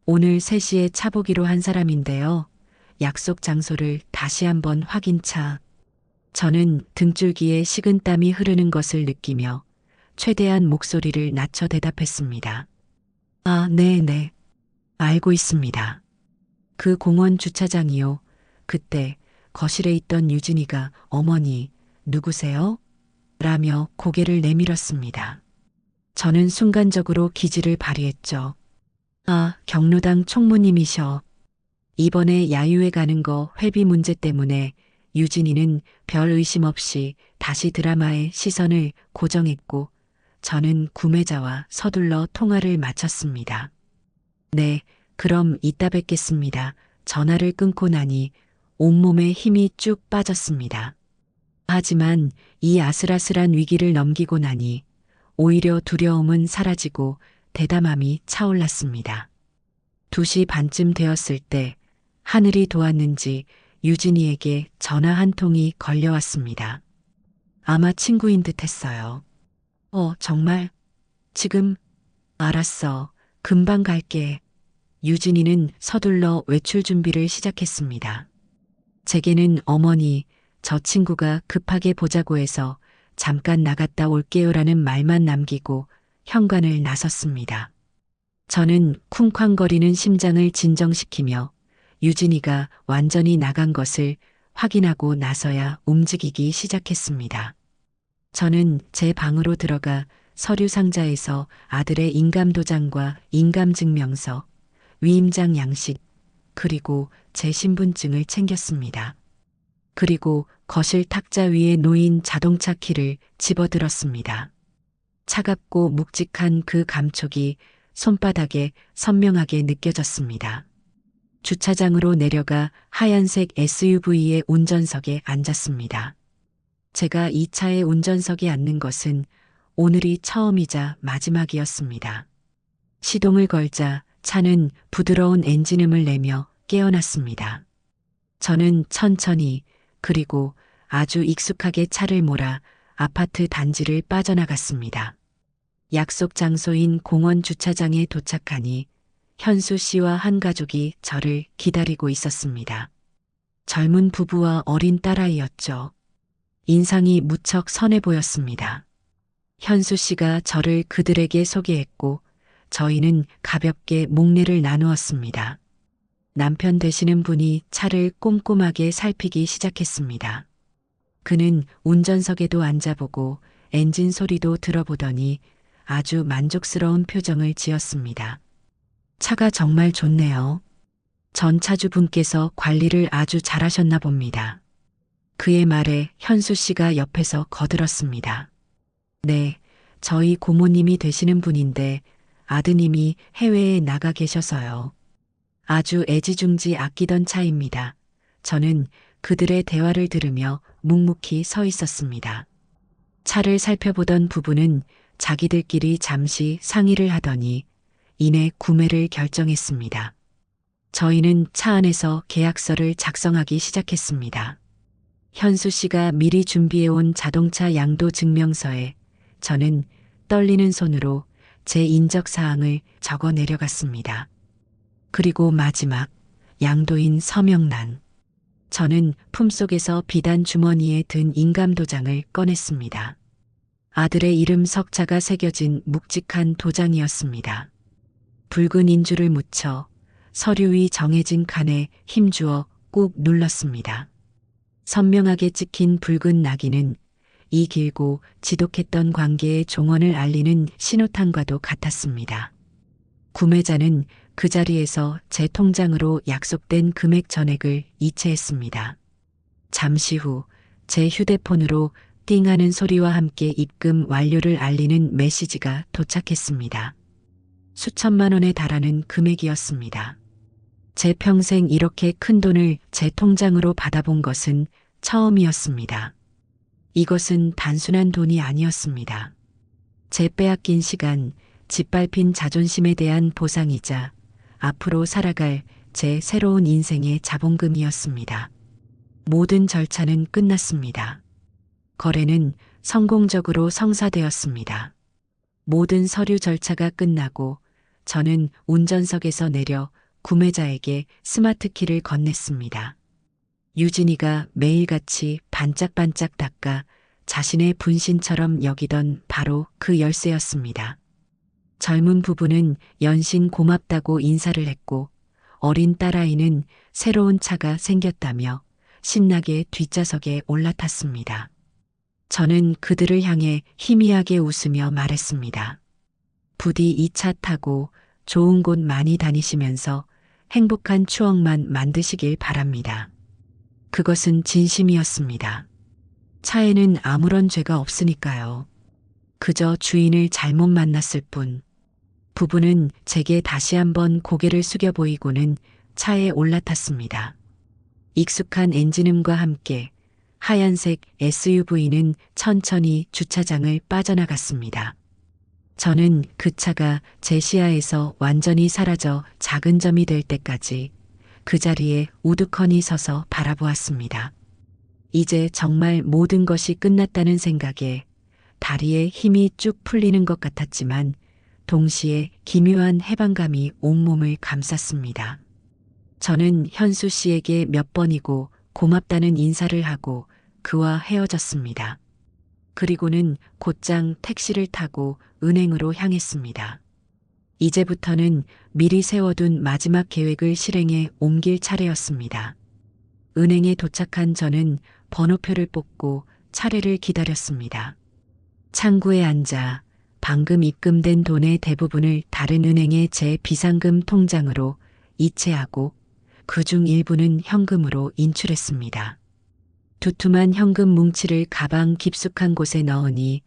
오늘 3시에 차 보기로 한 사람인데요. 약속 장소를 다시 한번 확인차. 저는 등줄기에 식은땀이 흐르는 것을 느끼며 최대한 목소리를 낮춰 대답했습니다. 아, 네네. 알고 있습니다. 그 공원 주차장이요. 그때 거실에 있던 유진이가 어머니, 누구세요? 라며 고개를 내밀었습니다. 저는 순간적으로 기지를 발휘했죠. 아, 경로당 총무님이셔. 이번에 야유회 가는 거 회비 문제 때문에 유진이는 별 의심 없이 다시 드라마에 시선을 고정했고 저는 구매자와 서둘러 통화를 마쳤습니다. 네, 그럼 이따 뵙겠습니다. 전화를 끊고 나니 온몸에 힘이 쭉 빠졌습니다. 하지만 이 아슬아슬한 위기를 넘기고 나니 오히려 두려움은 사라지고 대담함이 차올랐습니다. 2시 반쯤 되었을 때 하늘이 도왔는지 유진이에게 전화 한 통이 걸려왔습니다. 아마 친구인 듯 했어요. 정말? 지금? 알았어. 금방 갈게. 유진이는 서둘러 외출 준비를 시작했습니다. 제게는 어머니, 저 친구가 급하게 보자고 해서 잠깐 나갔다 올게요라는 말만 남기고 현관을 나섰습니다. 저는 쿵쾅거리는 심장을 진정시키며 유진이가 완전히 나간 것을 확인하고 나서야 움직이기 시작했습니다. 저는 제 방으로 들어가 서류 상자에서 아들의 인감도장과 인감증명서, 위임장 양식, 그리고 제 신분증을 챙겼습니다. 그리고 거실 탁자 위에 놓인 자동차 키를 집어들었습니다. 차갑고 묵직한 그 감촉이 손바닥에 선명하게 느껴졌습니다. 주차장으로 내려가 하얀색 SUV의 운전석에 앉았습니다. 제가 이 차의 운전석에 앉는 것은 오늘이 처음이자 마지막이었습니다. 시동을 걸자 차는 부드러운 엔진음을 내며 깨어났습니다. 저는 천천히 그리고 아주 익숙하게 차를 몰아 아파트 단지를 빠져나갔습니다. 약속 장소인 공원 주차장에 도착하니 현수 씨와 한 가족이 저를 기다리고 있었습니다. 젊은 부부와 어린 딸아이였죠. 인상이 무척 선해 보였습니다. 현수 씨가 저를 그들에게 소개했고 저희는 가볍게 목례를 나누었습니다. 남편 되시는 분이 차를 꼼꼼하게 살피기 시작했습니다. 그는 운전석에도 앉아보고 엔진 소리도 들어보더니 아주 만족스러운 표정을 지었습니다. 차가 정말 좋네요. 전 차주분께서 관리를 아주 잘하셨나 봅니다. 그의 말에 현수 씨가 옆에서 거들었습니다. 네, 저희 고모님이 되시는 분인데 아드님이 해외에 나가 계셔서요. 아주 애지중지 아끼던 차입니다. 저는 그들의 대화를 들으며 묵묵히 서 있었습니다. 차를 살펴보던 부부는 자기들끼리 잠시 상의를 하더니 이내 구매를 결정했습니다. 저희는 차 안에서 계약서를 작성하기 시작했습니다. 현수 씨가 미리 준비해온 자동차 양도 증명서에 저는 떨리는 손으로 제 인적 사항을 적어 내려갔습니다. 그리고 마지막 양도인 서명란. 저는 품속에서 비단 주머니에 든 인감도장을 꺼냈습니다. 아들의 이름 석자가 새겨진 묵직한 도장이었습니다. 붉은 인주를 묻혀 서류 위 정해진 칸에 힘주어 꾹 눌렀습니다. 선명하게 찍힌 붉은 낙인은 이 길고 지독했던 관계의 종언을 알리는 신호탄과도 같았습니다. 구매자는 그 자리에서 제 통장으로 약속된 금액 전액을 이체했습니다. 잠시 후 제 휴대폰으로 띵하는 소리와 함께 입금 완료를 알리는 메시지가 도착했습니다. 수천만 원에 달하는 금액이었습니다. 제 평생 이렇게 큰 돈을 제 통장으로 받아본 것은 처음이었습니다. 이것은 단순한 돈이 아니었습니다. 제 빼앗긴 시간, 짓밟힌 자존심에 대한 보상이자 앞으로 살아갈 제 새로운 인생의 자본금이었습니다. 모든 절차는 끝났습니다. 거래는 성공적으로 성사되었습니다. 모든 서류 절차가 끝나고 저는 운전석에서 내려 구매자에게 스마트키를 건넸습니다. 유진이가 매일같이 반짝반짝 닦아 자신의 분신처럼 여기던 바로 그 열쇠였습니다. 젊은 부부는 연신 고맙다고 인사를 했고 어린 딸아이는 새로운 차가 생겼다며 신나게 뒷좌석에 올라탔습니다. 저는 그들을 향해 희미하게 웃으며 말했습니다. 부디 이 차 타고 좋은 곳 많이 다니시면서 행복한 추억만 만드시길 바랍니다. 그것은 진심이었습니다. 차에는 아무런 죄가 없으니까요. 그저 주인을 잘못 만났을 뿐. 부부는 제게 다시 한번 고개를 숙여 보이고는 차에 올라탔습니다. 익숙한 엔진음과 함께 하얀색 SUV는 천천히 주차장을 빠져나갔습니다. 저는 그 차가 제 시야에서 완전히 사라져 작은 점이 될 때까지 그 자리에 우두커니 서서 바라보았습니다. 이제 정말 모든 것이 끝났다는 생각에 다리에 힘이 쭉 풀리는 것 같았지만 동시에 기묘한 해방감이 온몸을 감쌌습니다. 저는 현수 씨에게 몇 번이고 고맙다는 인사를 하고 그와 헤어졌습니다. 그리고는 곧장 택시를 타고 은행으로 향했습니다. 이제부터는 미리 세워둔 마지막 계획을 실행에 옮길 차례였습니다. 은행에 도착한 저는 번호표를 뽑고 차례를 기다렸습니다. 창구에 앉아 방금 입금된 돈의 대부분을 다른 은행의 제 비상금 통장으로 이체하고 그중 일부는 현금으로 인출했습니다. 두툼한 현금 뭉치를 가방 깊숙한 곳에 넣으니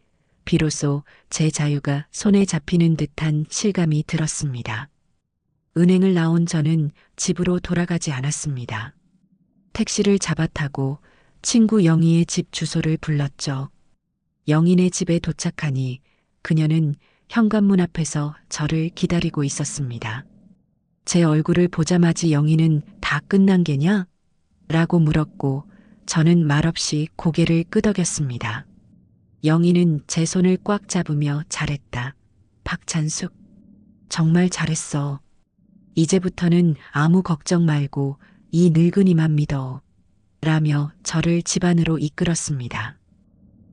비로소 제 자유가 손에 잡히는 듯한 실감이 들었습니다. 은행을 나온 저는 집으로 돌아가지 않았습니다. 택시를 잡아타고 친구 영희의 집 주소를 불렀죠. 영희네 집에 도착하니 그녀는 현관문 앞에서 저를 기다리고 있었습니다. 제 얼굴을 보자마자 영희는 다 끝난 게냐? 라고 물었고 저는 말없이 고개를 끄덕였습니다. 영희는 제 손을 꽉 잡으며 잘했다. 박찬숙. 정말 잘했어. 이제부터는 아무 걱정 말고 이 늙은이만 믿어. 라며 저를 집 안으로 이끌었습니다.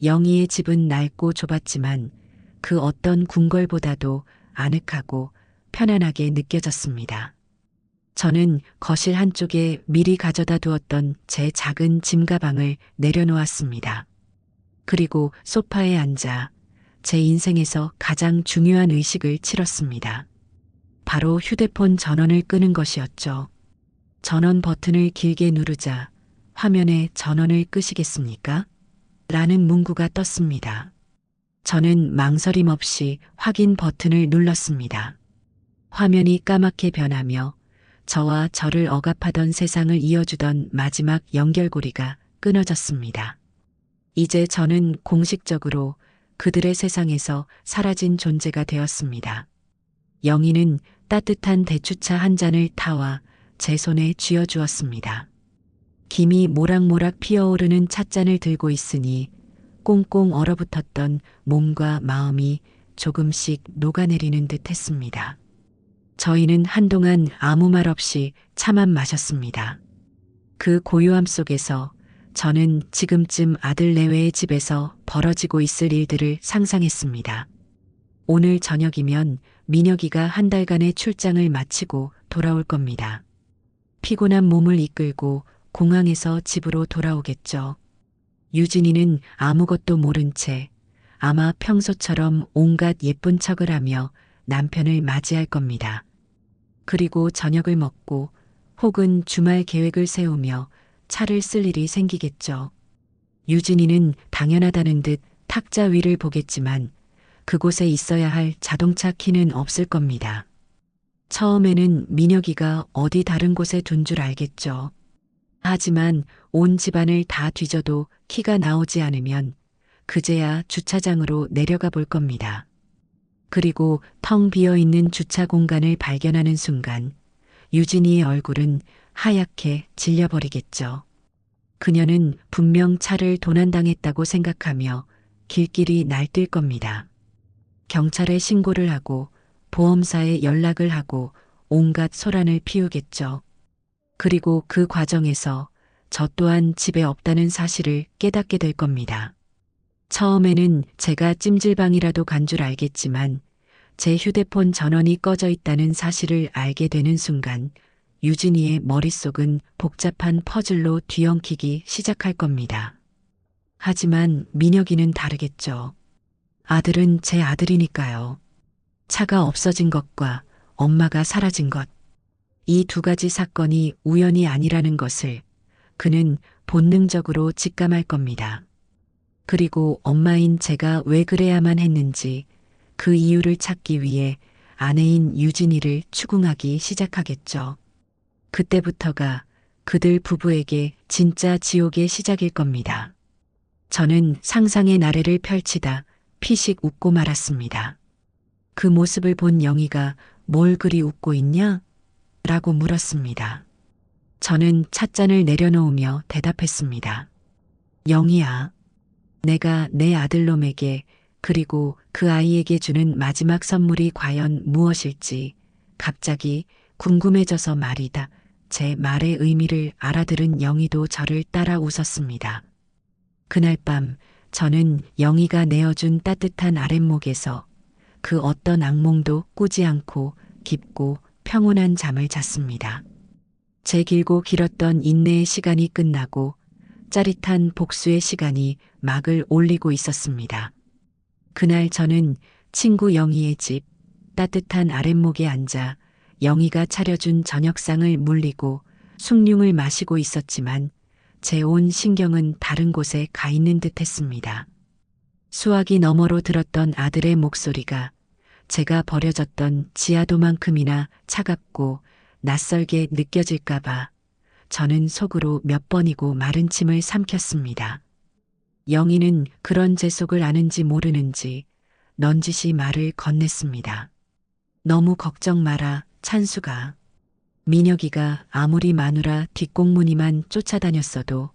영희의 집은 낡고 좁았지만 그 어떤 궁궐보다도 아늑하고 편안하게 느껴졌습니다. 저는 거실 한쪽에 미리 가져다 두었던 제 작은 짐가방을 내려놓았습니다. 그리고 소파에 앉아 제 인생에서 가장 중요한 의식을 치렀습니다. 바로 휴대폰 전원을 끄는 것이었죠. 전원 버튼을 길게 누르자 화면에 전원을 끄시겠습니까? 라는 문구가 떴습니다. 저는 망설임 없이 확인 버튼을 눌렀습니다. 화면이 까맣게 변하며 저와 저를 억압하던 세상을 이어주던 마지막 연결고리가 끊어졌습니다. 이제 저는 공식적으로 그들의 세상에서 사라진 존재가 되었습니다. 영희는 따뜻한 대추차 한 잔을 타와 제 손에 쥐어주었습니다. 김이 모락모락 피어오르는 찻잔을 들고 있으니 꽁꽁 얼어붙었던 몸과 마음이 조금씩 녹아내리는 듯 했습니다. 저희는 한동안 아무 말 없이 차만 마셨습니다. 그 고요함 속에서 저는 지금쯤 아들 내외의 집에서 벌어지고 있을 일들을 상상했습니다. 오늘 저녁이면 민혁이가 한 달간의 출장을 마치고 돌아올 겁니다. 피곤한 몸을 이끌고 공항에서 집으로 돌아오겠죠. 유진이는 아무것도 모른 채 아마 평소처럼 온갖 예쁜 척을 하며 남편을 맞이할 겁니다. 그리고 저녁을 먹고 혹은 주말 계획을 세우며 차를 쓸 일이 생기겠죠. 유진이는 당연하다는 듯 탁자 위를 보겠지만 그곳에 있어야 할 자동차 키는 없을 겁니다. 처음에는 민혁이가 어디 다른 곳에 둔 줄 알겠죠. 하지만 온 집안을 다 뒤져도 키가 나오지 않으면 그제야 주차장으로 내려가 볼 겁니다. 그리고 텅 비어있는 주차 공간을 발견하는 순간 유진이의 얼굴은 하얗게 질려버리겠죠. 그녀는 분명 차를 도난당했다고 생각하며 길길이 날뛸 겁니다. 경찰에 신고를 하고 보험사에 연락을 하고 온갖 소란을 피우겠죠. 그리고 그 과정에서 저 또한 집에 없다는 사실을 깨닫게 될 겁니다. 처음에는 제가 찜질방이라도 간 줄 알겠지만 제 휴대폰 전원이 꺼져 있다는 사실을 알게 되는 순간 유진이의 머릿속은 복잡한 퍼즐로 뒤엉키기 시작할 겁니다. 하지만 민혁이는 다르겠죠. 아들은 제 아들이니까요. 차가 없어진 것과 엄마가 사라진 것. 이 두 가지 사건이 우연이 아니라는 것을 그는 본능적으로 직감할 겁니다. 그리고 엄마인 제가 왜 그래야만 했는지 그 이유를 찾기 위해 아내인 유진이를 추궁하기 시작하겠죠. 그때부터가 그들 부부에게 진짜 지옥의 시작일 겁니다. 저는 상상의 나래를 펼치다 피식 웃고 말았습니다. 그 모습을 본 영희가 뭘 그리 웃고 있냐? 라고 물었습니다. 저는 찻잔을 내려놓으며 대답했습니다. 영희야, 내가 내 아들놈에게 그리고 그 아이에게 주는 마지막 선물이 과연 무엇일지 갑자기 궁금해져서 말이다. 제 말의 의미를 알아들은 영희도 저를 따라 웃었습니다. 그날 밤 저는 영희가 내어준 따뜻한 아랫목에서 그 어떤 악몽도 꾸지 않고 깊고 평온한 잠을 잤습니다. 제 길고 길었던 인내의 시간이 끝나고 짜릿한 복수의 시간이 막을 올리고 있었습니다. 그날 저는 친구 영희의 집 따뜻한 아랫목에 앉아 영희가 차려준 저녁상을 물리고 숭늉을 마시고 있었지만 제 온 신경은 다른 곳에 가 있는 듯 했습니다. 수화기 너머로 들었던 아들의 목소리가 제가 버려졌던 지하도만큼이나 차갑고 낯설게 느껴질까봐 저는 속으로 몇 번이고 마른 침을 삼켰습니다. 영희는 그런 제 속을 아는지 모르는지 넌지시 말을 건넸습니다. 너무 걱정 마라, 찬수가. 민혁이가 아무리 마누라 뒷공무니만 쫓아다녔어도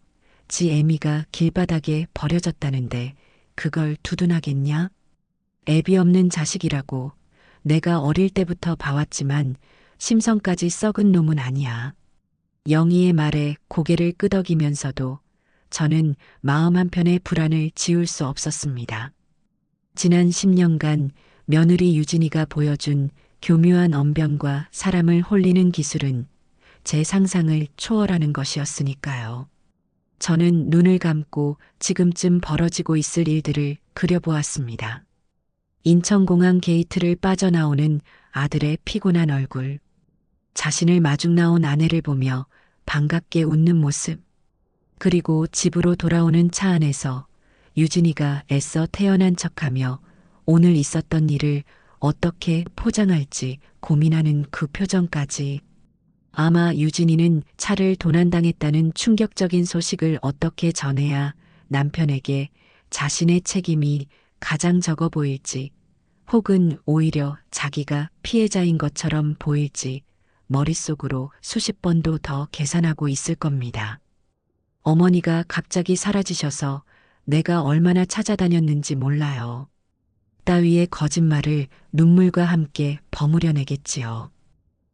지 애미가 길바닥에 버려졌다는데 그걸 두둔하겠냐? 애비 없는 자식이라고 내가 어릴 때부터 봐왔지만 심성까지 썩은 놈은 아니야. 영희의 말에 고개를 끄덕이면서도 저는 마음 한편의 불안을 지울 수 없었습니다. 지난 10년간 며느리 유진이가 보여준 교묘한 언변과 사람을 홀리는 기술은 제 상상을 초월하는 것이었으니까요. 저는 눈을 감고 지금쯤 벌어지고 있을 일들을 그려보았습니다. 인천공항 게이트를 빠져나오는 아들의 피곤한 얼굴, 자신을 마중 나온 아내를 보며 반갑게 웃는 모습, 그리고 집으로 돌아오는 차 안에서 유진이가 애써 태연한 척하며 오늘 있었던 일을 어떻게 포장할지 고민하는 그 표정까지. 아마 유진이는 차를 도난당했다는 충격적인 소식을 어떻게 전해야 남편에게 자신의 책임이 가장 적어 보일지, 혹은 오히려 자기가 피해자인 것처럼 보일지 머릿속으로 수십 번도 더 계산하고 있을 겁니다. 어머니가 갑자기 사라지셔서 내가 얼마나 찾아다녔는지 몰라요. 따위의 거짓말을 눈물과 함께 버무려내겠지요.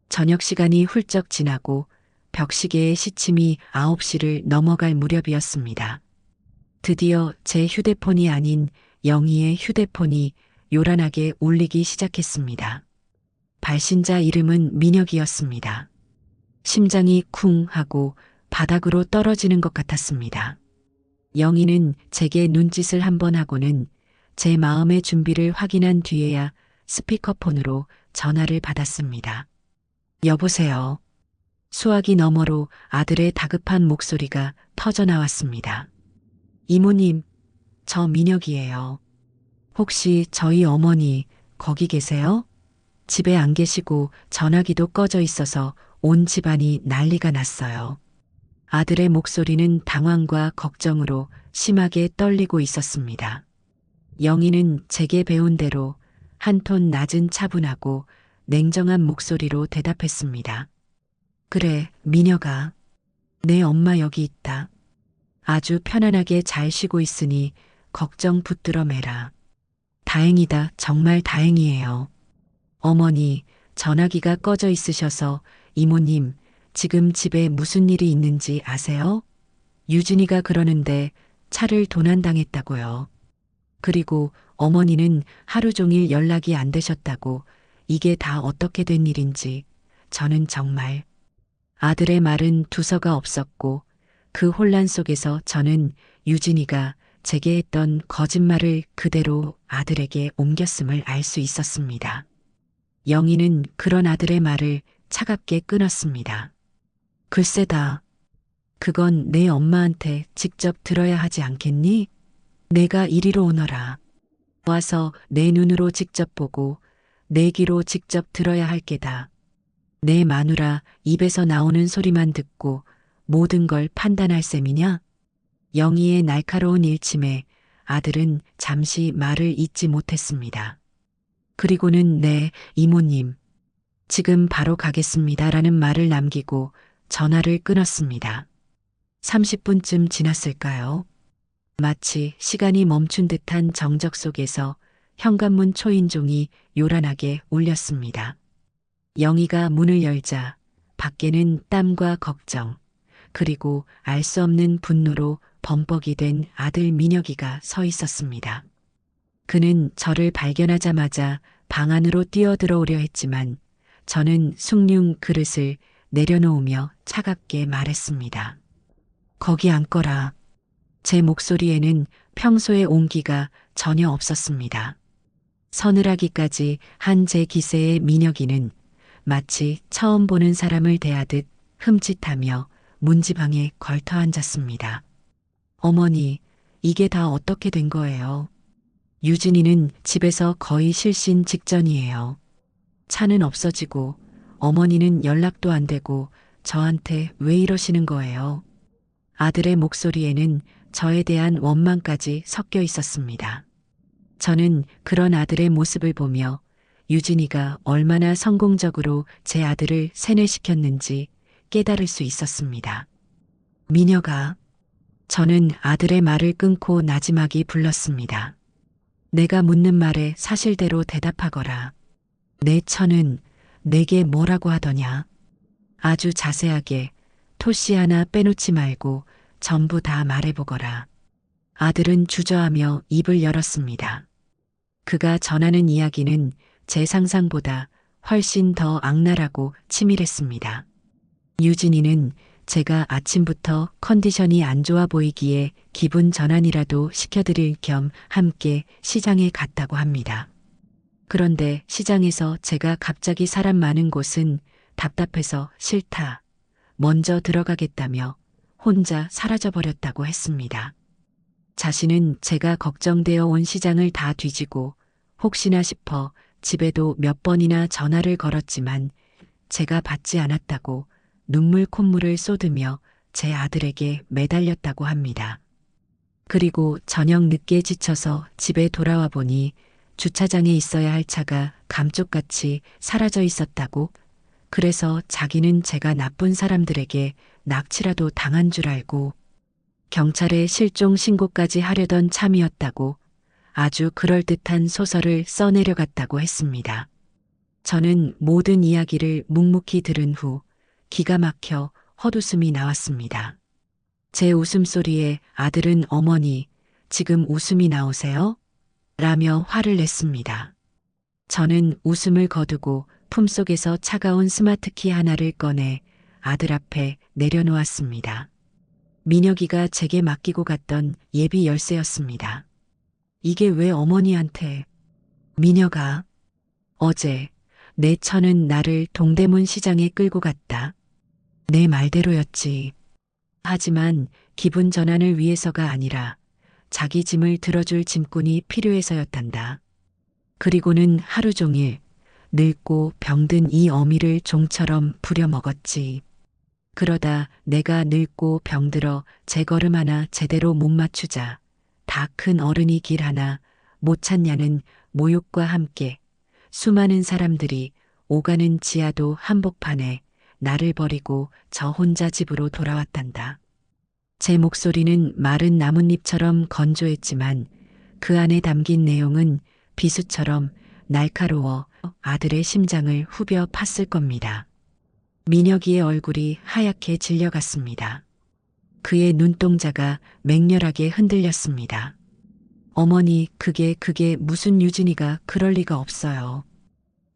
저녁 시간이 훌쩍 지나고 벽시계의 시침이 9시를 넘어갈 무렵이었습니다. 드디어 제 휴대폰이 아닌 영희의 휴대폰이 요란하게 울리기 시작했습니다. 발신자 이름은 민혁이었습니다. 심장이 쿵 하고 바닥으로 떨어지는 것 같았습니다. 영희는 제게 눈짓을 한번 하고는 제 마음의 준비를 확인한 뒤에야 스피커폰으로 전화를 받았습니다. 여보세요. 수화기 너머로 아들의 다급한 목소리가 터져나왔습니다. 이모님, 저 민혁이에요. 혹시 저희 어머니 거기 계세요? 집에 안 계시고 전화기도 꺼져 있어서 온 집안이 난리가 났어요. 아들의 목소리는 당황과 걱정으로 심하게 떨리고 있었습니다. 영희는 제게 배운 대로 한 톤 낮은 차분하고 냉정한 목소리로 대답했습니다. 그래, 민혁아. 내 엄마 여기 있다. 아주 편안하게 잘 쉬고 있으니 걱정 붙들어 매라. 다행이다, 정말 다행이에요. 어머니, 전화기가 꺼져 있으셔서 이모님, 지금 집에 무슨 일이 있는지 아세요? 유진이가 그러는데 차를 도난당했다고요. 그리고 어머니는 하루 종일 연락이 안 되셨다고. 이게 다 어떻게 된 일인지 저는 정말. 아들의 말은 두서가 없었고 그 혼란 속에서 저는 유진이가 제게 했던 거짓말을 그대로 아들에게 옮겼음을 알 수 있었습니다. 영희는 그런 아들의 말을 차갑게 끊었습니다. 글쎄다. 그건 내 엄마한테 직접 들어야 하지 않겠니? 내가 이리로 오너라. 와서 내 눈으로 직접 보고 내 귀로 직접 들어야 할 게다. 내 마누라 입에서 나오는 소리만 듣고 모든 걸 판단할 셈이냐? 영희의 날카로운 일침에 아들은 잠시 말을 잇지 못했습니다. 그리고는 네, 이모님. 지금 바로 가겠습니다라는 말을 남기고 전화를 끊었습니다. 30분쯤 지났을까요? 마치 시간이 멈춘 듯한 정적 속에서 현관문 초인종이 요란하게 울렸습니다. 영희가 문을 열자 밖에는 땀과 걱정, 그리고 알 수 없는 분노로 범벅이 된 아들 민혁이가 서 있었습니다. 그는 저를 발견하자마자 방 안으로 뛰어들어오려 했지만 저는 숭늉 그릇을 내려놓으며 차갑게 말했습니다. 거기 앉거라. 제 목소리에는 평소의 온기가 전혀 없었습니다. 서늘하기까지 한 제 기세의 민혁이는 마치 처음 보는 사람을 대하듯 흠칫하며 문지방에 걸터 앉았습니다. 어머니, 이게 다 어떻게 된 거예요? 유진이는 집에서 거의 실신 직전이에요. 차는 없어지고 어머니는 연락도 안 되고 저한테 왜 이러시는 거예요? 아들의 목소리에는 저에 대한 원망까지 섞여 있었습니다. 저는 그런 아들의 모습을 보며 유진이가 얼마나 성공적으로 제 아들을 세뇌시켰는지 깨달을 수 있었습니다. 민혁아, 저는 아들의 말을 끊고 나지막이 불렀습니다. 내가 묻는 말에 사실대로 대답하거라. 내 처는 내게 뭐라고 하더냐? 아주 자세하게 토씨 하나 빼놓지 말고 전부 다 말해보거라. 아들은 주저하며 입을 열었습니다. 그가 전하는 이야기는 제 상상보다 훨씬 더 악랄하고 치밀했습니다. 유진이는 제가 아침부터 컨디션이 안 좋아 보이기에 기분 전환이라도 시켜드릴 겸 함께 시장에 갔다고 합니다. 그런데 시장에서 제가 갑자기 사람 많은 곳은 답답해서 싫다. 먼저 들어가겠다며 혼자 사라져버렸다고 했습니다. 자신은 제가 걱정되어 온 시장을 다 뒤지고 혹시나 싶어 집에도 몇 번이나 전화를 걸었지만 제가 받지 않았다고 눈물 콧물을 쏟으며 제 아들에게 매달렸다고 합니다. 그리고 저녁 늦게 지쳐서 집에 돌아와 보니 주차장에 있어야 할 차가 감쪽같이 사라져 있었다고. 그래서 자기는 제가 나쁜 사람들에게 납치라도 당한 줄 알고 경찰에 실종 신고까지 하려던 참이었다고 아주 그럴듯한 소설을 써내려갔다고 했습니다. 저는 모든 이야기를 묵묵히 들은 후 기가 막혀 헛웃음이 나왔습니다. 제 웃음소리에 아들은 어머니, 지금 웃음이 나오세요? 라며 화를 냈습니다. 저는 웃음을 거두고 품속에서 차가운 스마트키 하나를 꺼내 아들 앞에 내려놓았습니다. 민혁이가 제게 맡기고 갔던 예비 열쇠였습니다. 이게 왜 어머니한테? 민혁아, 어제 내 처는 나를 동대문 시장에 끌고 갔다. 내 말대로였지. 하지만 기분 전환을 위해서가 아니라 자기 짐을 들어줄 짐꾼이 필요해서였단다. 그리고는 하루 종일 늙고 병든 이 어미를 종처럼 부려먹었지. 그러다 내가 늙고 병들어 제 걸음 하나 제대로 못 맞추자 다 큰 어른이 길 하나 못 찾냐는 모욕과 함께 수많은 사람들이 오가는 지하도 한복판에 나를 버리고 저 혼자 집으로 돌아왔단다. 제 목소리는 마른 나뭇잎처럼 건조했지만 그 안에 담긴 내용은 비수처럼 날카로워 아들의 심장을 후벼 팠을 겁니다. 민혁이의 얼굴이 하얗게 질려갔습니다. 그의 눈동자가 맹렬하게 흔들렸습니다. 어머니, 그게 무슨 유진이가 그럴 리가 없어요.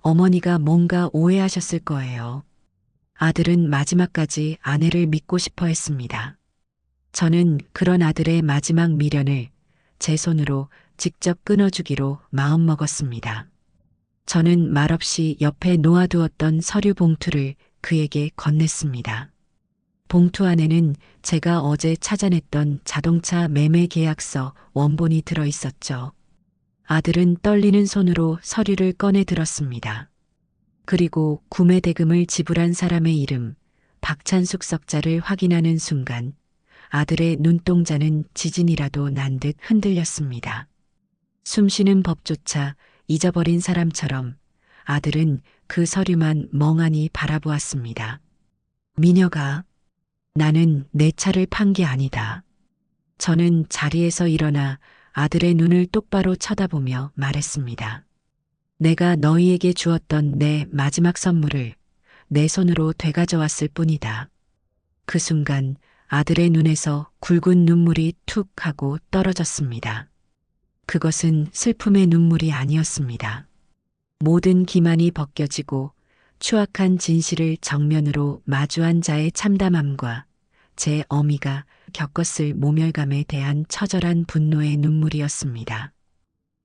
어머니가 뭔가 오해하셨을 거예요. 아들은 마지막까지 아내를 믿고 싶어 했습니다. 저는 그런 아들의 마지막 미련을 제 손으로 직접 끊어주기로 마음먹었습니다. 저는 말없이 옆에 놓아두었던 서류 봉투를 그에게 건넸습니다. 봉투 안에는 제가 어제 찾아냈던 자동차 매매 계약서 원본이 들어 있었죠. 아들은 떨리는 손으로 서류를 꺼내 들었습니다. 그리고 구매 대금을 지불한 사람의 이름, 박찬숙 석자를 확인하는 순간 아들의 눈동자는 지진이라도 난 듯 흔들렸습니다. 숨쉬는 법조차 잊어버린 사람처럼 아들은 그 서류만 멍하니 바라보았습니다. 미녀가, 나는 내 차를 판 게 아니다. 저는 자리에서 일어나 아들의 눈을 똑바로 쳐다보며 말했습니다. 내가 너희에게 주었던 내 마지막 선물을 내 손으로 되가져왔을 뿐이다. 그 순간 아들의 눈에서 굵은 눈물이 툭 하고 떨어졌습니다. 그것은 슬픔의 눈물이 아니었습니다. 모든 기만이 벗겨지고 추악한 진실을 정면으로 마주한 자의 참담함과 제 어미가 겪었을 모멸감에 대한 처절한 분노의 눈물이었습니다.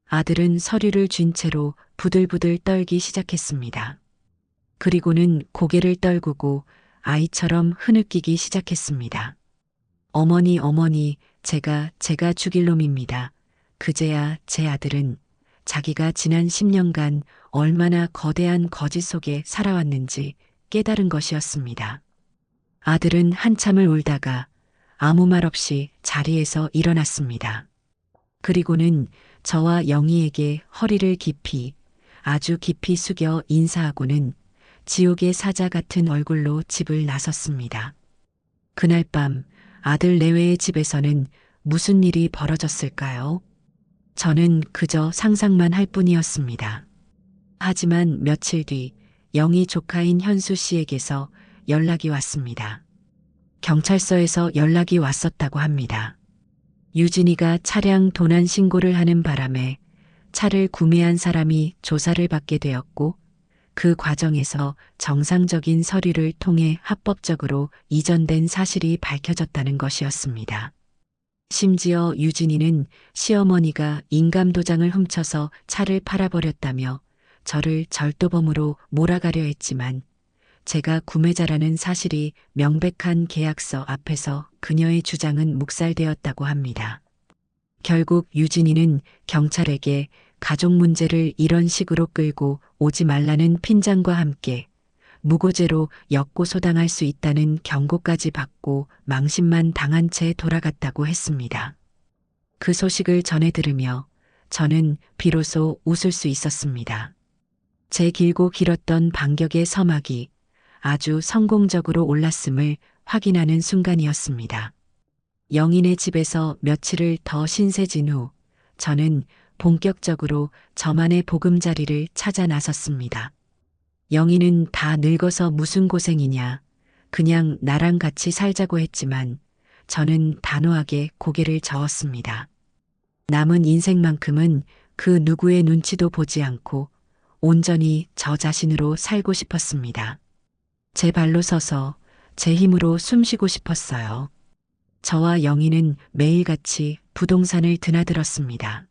아들은 서류를 쥔 채로 부들부들 떨기 시작했습니다. 그리고는 고개를 떨구고 아이처럼 흐느끼기 시작했습니다. 어머니, 어머니, 제가 죽일 놈입니다. 그제야 제 아들은 자기가 지난 10년간 얼마나 거대한 거짓 속에 살아왔는지 깨달은 것이었습니다. 아들은 한참을 울다가 아무 말 없이 자리에서 일어났습니다. 그리고는 저와 영희에게 허리를 깊이, 아주 깊이 숙여 인사하고는 지옥의 사자 같은 얼굴로 집을 나섰습니다. 그날 밤 아들 내외의 집에서는 무슨 일이 벌어졌을까요? 저는 그저 상상만 할 뿐이었습니다. 하지만 며칠 뒤 영희 조카인 현수 씨에게서 연락이 왔습니다. 경찰서에서 연락이 왔었다고 합니다. 유진이가 차량 도난 신고를 하는 바람에 차를 구매한 사람이 조사를 받게 되었고 그 과정에서 정상적인 서류를 통해 합법적으로 이전된 사실이 밝혀졌다는 것이었습니다. 심지어 유진이는 시어머니가 인감도장을 훔쳐서 차를 팔아버렸다며 저를 절도범으로 몰아가려 했지만 제가 구매자라는 사실이 명백한 계약서 앞에서 그녀의 주장은 묵살되었다고 합니다. 결국 유진이는 경찰에게 가족 문제를 이런 식으로 끌고 오지 말라는 핀잔과 함께 무고죄로 역고소당할 수 있다는 경고까지 받고 망신만 당한 채 돌아갔다고 했습니다. 그 소식을 전해 들으며 저는 비로소 웃을 수 있었습니다. 제 길고 길었던 반격의 서막이 아주 성공적으로 올랐음을 확인하는 순간이었습니다. 영인의 집에서 며칠을 더 신세진 후 저는 본격적으로 저만의 보금자리를 찾아 나섰습니다. 영희는 다 늙어서 무슨 고생이냐, 그냥 나랑 같이 살자고 했지만 저는 단호하게 고개를 저었습니다. 남은 인생만큼은 그 누구의 눈치도 보지 않고 온전히 저 자신으로 살고 싶었습니다. 제 발로 서서 제 힘으로 숨쉬고 싶었어요. 저와 영희는 매일같이 부동산을 드나들었습니다.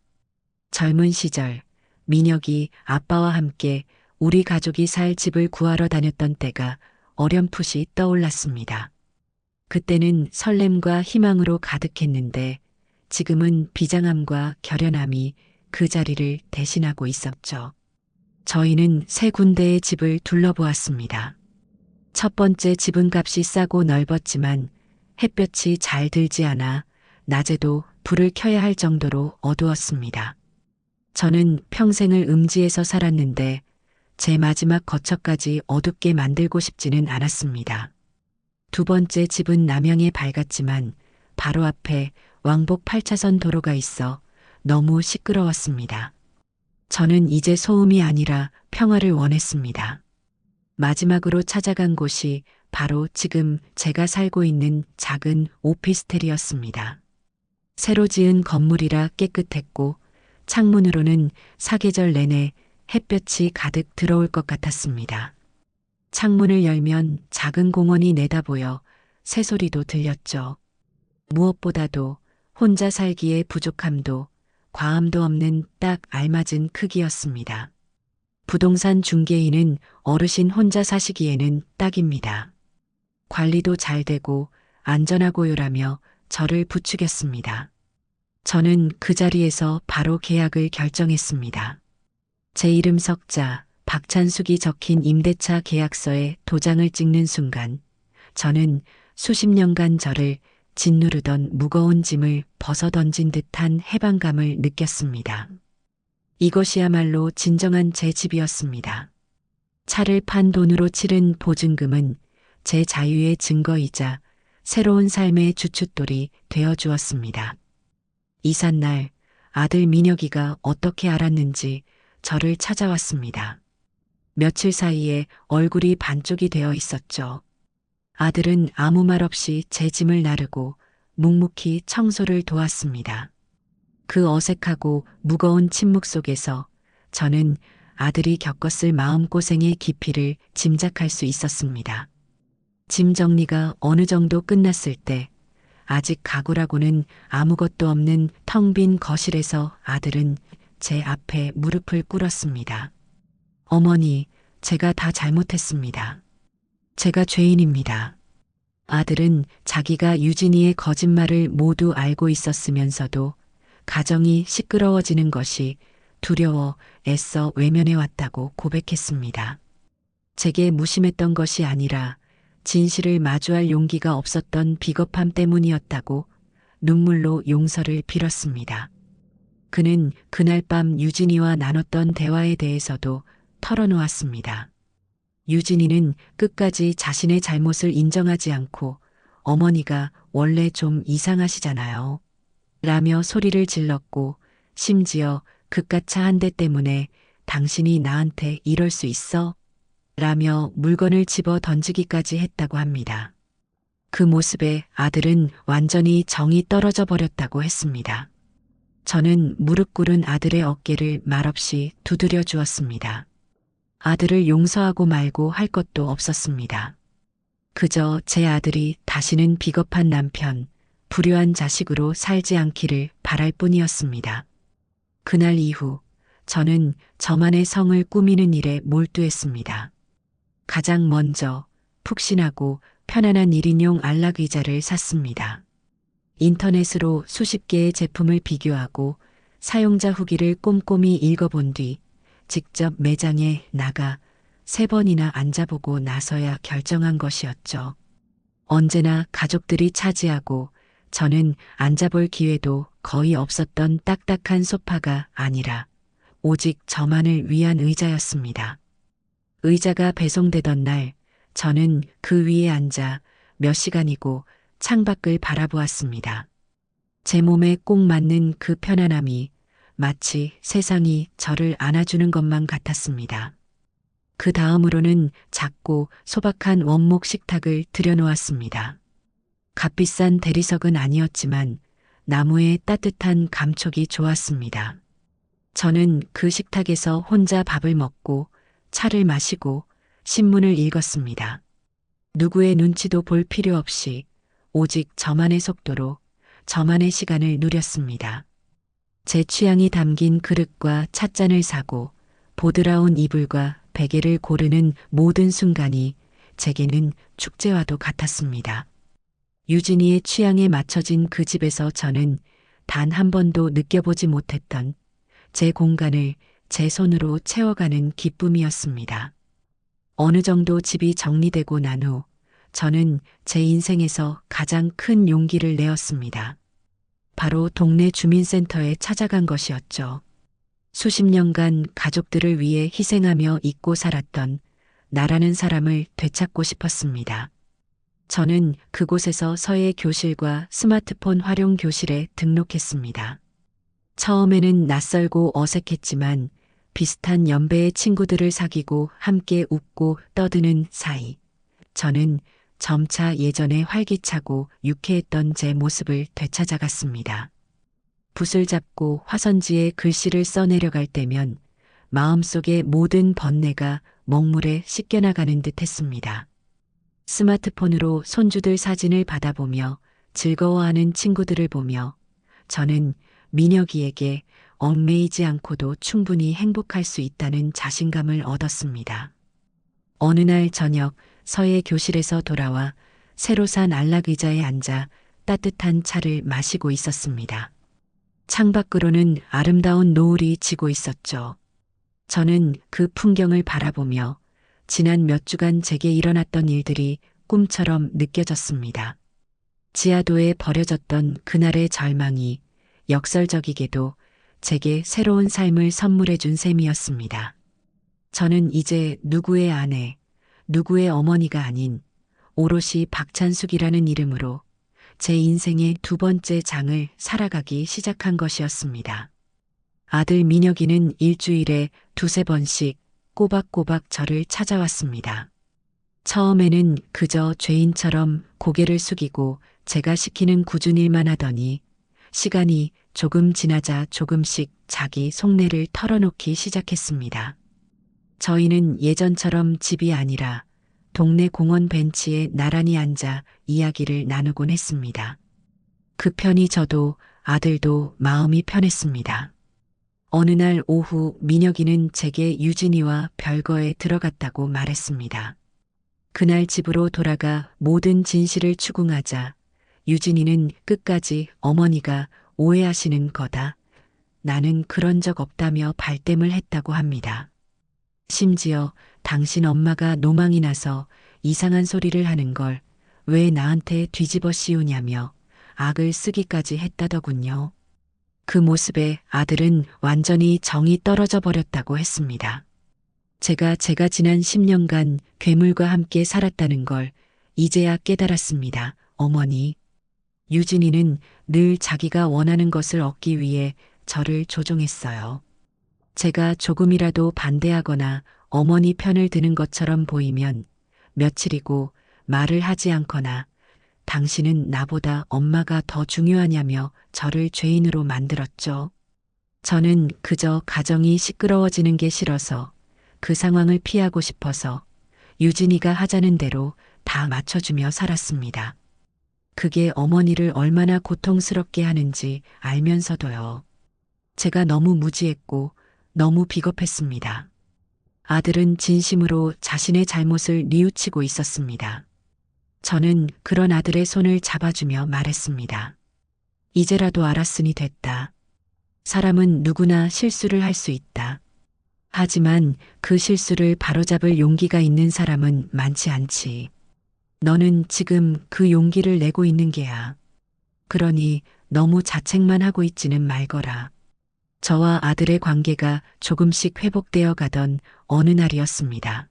젊은 시절 민혁이 아빠와 함께 우리 가족이 살 집을 구하러 다녔던 때가 어렴풋이 떠올랐습니다. 그때는 설렘과 희망으로 가득했는데 지금은 비장함과 결연함이 그 자리를 대신하고 있었죠. 저희는 세 군데의 집을 둘러보았습니다. 첫 번째 집은 값이 싸고 넓었지만 햇볕이 잘 들지 않아 낮에도 불을 켜야 할 정도로 어두웠습니다. 저는 평생을 음지에서 살았는데 제 마지막 거처까지 어둡게 만들고 싶지는 않았습니다. 두 번째 집은 남향에 밝았지만 바로 앞에 왕복 8차선 도로가 있어 너무 시끄러웠습니다. 저는 이제 소음이 아니라 평화를 원했습니다. 마지막으로 찾아간 곳이 바로 지금 제가 살고 있는 작은 오피스텔이었습니다. 새로 지은 건물이라 깨끗했고 창문으로는 사계절 내내 햇볕이 가득 들어올 것 같았습니다. 창문을 열면 작은 공원이 내다보여 새소리도 들렸죠. 무엇보다도 혼자 살기에 부족함도 과함도 없는 딱 알맞은 크기였습니다. 부동산 중개인은 어르신 혼자 사시기에는 딱입니다. 관리도 잘 되고 안전하고요라며 저를 부추겼습니다. 저는 그 자리에서 바로 계약을 결정했습니다. 제 이름 석자, 박찬숙이 적힌 임대차 계약서에 도장을 찍는 순간 저는 수십 년간 저를 짓누르던 무거운 짐을 벗어던진 듯한 해방감을 느꼈습니다. 이것이야말로 진정한 제 집이었습니다. 차를 판 돈으로 치른 보증금은 제 자유의 증거이자 새로운 삶의 주춧돌이 되어 주었습니다. 이삿날 아들 민혁이가 어떻게 알았는지 저를 찾아왔습니다. 며칠 사이에 얼굴이 반쪽이 되어 있었죠. 아들은 아무 말 없이 제 짐을 나르고 묵묵히 청소를 도왔습니다. 그 어색하고 무거운 침묵 속에서 저는 아들이 겪었을 마음고생의 깊이를 짐작할 수 있었습니다. 짐 정리가 어느 정도 끝났을 때 아직 가구라고는 아무것도 없는 텅 빈 거실에서 아들은 제 앞에 무릎을 꿇었습니다. 어머니, 제가 다 잘못했습니다. 제가 죄인입니다. 아들은 자기가 유진이의 거짓말을 모두 알고 있었으면서도 가정이 시끄러워지는 것이 두려워 애써 외면해 왔다고 고백했습니다. 제게 무심했던 것이 아니라 진실을 마주할 용기가 없었던 비겁함 때문이었다고 눈물로 용서를 빌었습니다. 그는 그날 밤 유진이와 나눴던 대화에 대해서도 털어놓았습니다. 유진이는 끝까지 자신의 잘못을 인정하지 않고 어머니가 원래 좀 이상하시잖아요. 라며 소리를 질렀고 심지어 그깟차 한 대 때문에 당신이 나한테 이럴 수 있어? 라며 물건을 집어 던지기까지 했다고 합니다. 그 모습에 아들은 완전히 정이 떨어져 버렸다고 했습니다. 저는 무릎 꿇은 아들의 어깨를 말없이 두드려 주었습니다. 아들을 용서하고 말고 할 것도 없었습니다. 그저 제 아들이 다시는 비겁한 남편, 불효한 자식으로 살지 않기를 바랄 뿐이었습니다. 그날 이후 저는 저만의 성을 꾸미는 일에 몰두했습니다. 가장 먼저 푹신하고 편안한 1인용 안락 의자를 샀습니다. 인터넷으로 수십 개의 제품을 비교하고 사용자 후기를 꼼꼼히 읽어본 뒤 직접 매장에 나가 3번이나 앉아보고 나서야 결정한 것이었죠. 언제나 가족들이 차지하고 저는 앉아볼 기회도 거의 없었던 딱딱한 소파가 아니라 오직 저만을 위한 의자였습니다. 의자가 배송되던 날 저는 그 위에 앉아 몇 시간이고 창밖을 바라보았습니다. 제 몸에 꼭 맞는 그 편안함이 마치 세상이 저를 안아주는 것만 같았습니다. 그 다음으로는 작고 소박한 원목 식탁을 들여놓았습니다. 값비싼 대리석은 아니었지만 나무의 따뜻한 감촉이 좋았습니다. 저는 그 식탁에서 혼자 밥을 먹고 차를 마시고 신문을 읽었습니다. 누구의 눈치도 볼 필요 없이 오직 저만의 속도로 저만의 시간을 누렸습니다. 제 취향이 담긴 그릇과 찻잔을 사고 보드라운 이불과 베개를 고르는 모든 순간이 제게는 축제와도 같았습니다. 유진이의 취향에 맞춰진 그 집에서 저는 단 한 번도 느껴보지 못했던 제 공간을 제 손으로 채워가는 기쁨이었습니다. 어느 정도 집이 정리되고 난 후 저는 제 인생에서 가장 큰 용기를 내었습니다. 바로 동네 주민센터에 찾아간 것이었죠. 수십 년간 가족들을 위해 희생하며 잊고 살았던 나라는 사람을 되찾고 싶었습니다. 저는 그곳에서 서예 교실과 스마트폰 활용 교실에 등록했습니다. 처음에는 낯설고 어색했지만 비슷한 연배의 친구들을 사귀고 함께 웃고 떠드는 사이 저는 점차 예전에 활기차고 유쾌했던 제 모습을 되찾아갔습니다. 붓을 잡고 화선지에 글씨를 써내려갈 때면 마음속의 모든 번뇌가 먹물에 씻겨나가는 듯 했습니다. 스마트폰으로 손주들 사진을 받아보며 즐거워하는 친구들을 보며 저는 민혁이에게 얽매이지 않고도 충분히 행복할 수 있다는 자신감을 얻었습니다. 어느 날 저녁 서예 교실에서 돌아와 새로 산 안락 의자에 앉아 따뜻한 차를 마시고 있었습니다. 창밖으로는 아름다운 노을이 지고 있었죠. 저는 그 풍경을 바라보며 지난 몇 주간 제게 일어났던 일들이 꿈처럼 느껴졌습니다. 지하도에 버려졌던 그날의 절망이 역설적이게도 제게 새로운 삶을 선물해 준 셈이었습니다. 저는 이제 누구의 아내, 누구의 어머니가 아닌 오롯이 박찬숙이라는 이름으로 제 인생의 두 번째 장을 살아가기 시작한 것이었습니다. 아들 민혁이는 일주일에 두세 번씩 꼬박꼬박 저를 찾아왔습니다. 처음에는 그저 죄인처럼 고개를 숙이고 제가 시키는 굳은 일만 하더니 시간이 조금 지나자 조금씩 자기 속내를 털어놓기 시작했습니다. 저희는 예전처럼 집이 아니라 동네 공원 벤치에 나란히 앉아 이야기를 나누곤 했습니다. 그 편이 저도 아들도 마음이 편했습니다. 어느 날 오후 민혁이는 제게 유진이와 별거에 들어갔다고 말했습니다. 그날 집으로 돌아가 모든 진실을 추궁하자 유진이는 끝까지 어머니가 오해하시는 거다. 나는 그런 적 없다며 발뺌을 했다고 합니다. 심지어 당신 엄마가 노망이 나서 이상한 소리를 하는 걸 왜 나한테 뒤집어 씌우냐며 악을 쓰기까지 했다더군요. 그 모습에 아들은 완전히 정이 떨어져 버렸다고 했습니다. 제가 지난 10년간 괴물과 함께 살았다는 걸 이제야 깨달았습니다. 어머니. 유진이는 늘 자기가 원하는 것을 얻기 위해 저를 조종했어요. 제가 조금이라도 반대하거나 어머니 편을 드는 것처럼 보이면 며칠이고 말을 하지 않거나 당신은 나보다 엄마가 더 중요하냐며 저를 죄인으로 만들었죠. 저는 그저 가정이 시끄러워지는 게 싫어서 그 상황을 피하고 싶어서 유진이가 하자는 대로 다 맞춰주며 살았습니다. 그게 어머니를 얼마나 고통스럽게 하는지 알면서도요. 제가 너무 무지했고 너무 비겁했습니다. 아들은 진심으로 자신의 잘못을 뉘우치고 있었습니다. 저는 그런 아들의 손을 잡아주며 말했습니다. 이제라도 알았으니 됐다. 사람은 누구나 실수를 할 수 있다. 하지만 그 실수를 바로잡을 용기가 있는 사람은 많지 않지. 너는 지금 그 용기를 내고 있는 게야. 그러니 너무 자책만 하고 있지는 말거라. 저와 아들의 관계가 조금씩 회복되어 가던 어느 날이었습니다.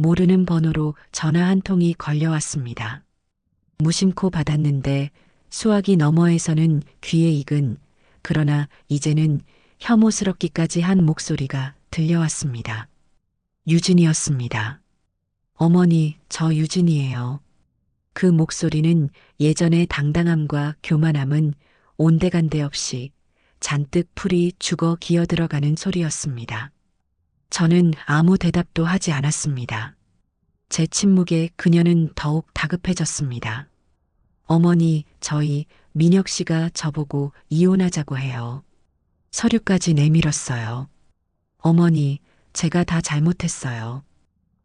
모르는 번호로 전화 한 통이 걸려왔습니다. 무심코 받았는데 수화기 너머에서는 귀에 익은 그러나 이제는 혐오스럽기까지 한 목소리가 들려왔습니다. 유진이었습니다. 어머니, 저 유진이에요. 그 목소리는 예전의 당당함과 교만함은 온데간데 없이 잔뜩 풀이 죽어 기어들어가는 소리였습니다. 저는 아무 대답도 하지 않았습니다. 제 침묵에 그녀는 더욱 다급해졌습니다. 어머니, 저희 민혁 씨가 저보고 이혼하자고 해요. 서류까지 내밀었어요. 어머니, 제가 다 잘못했어요.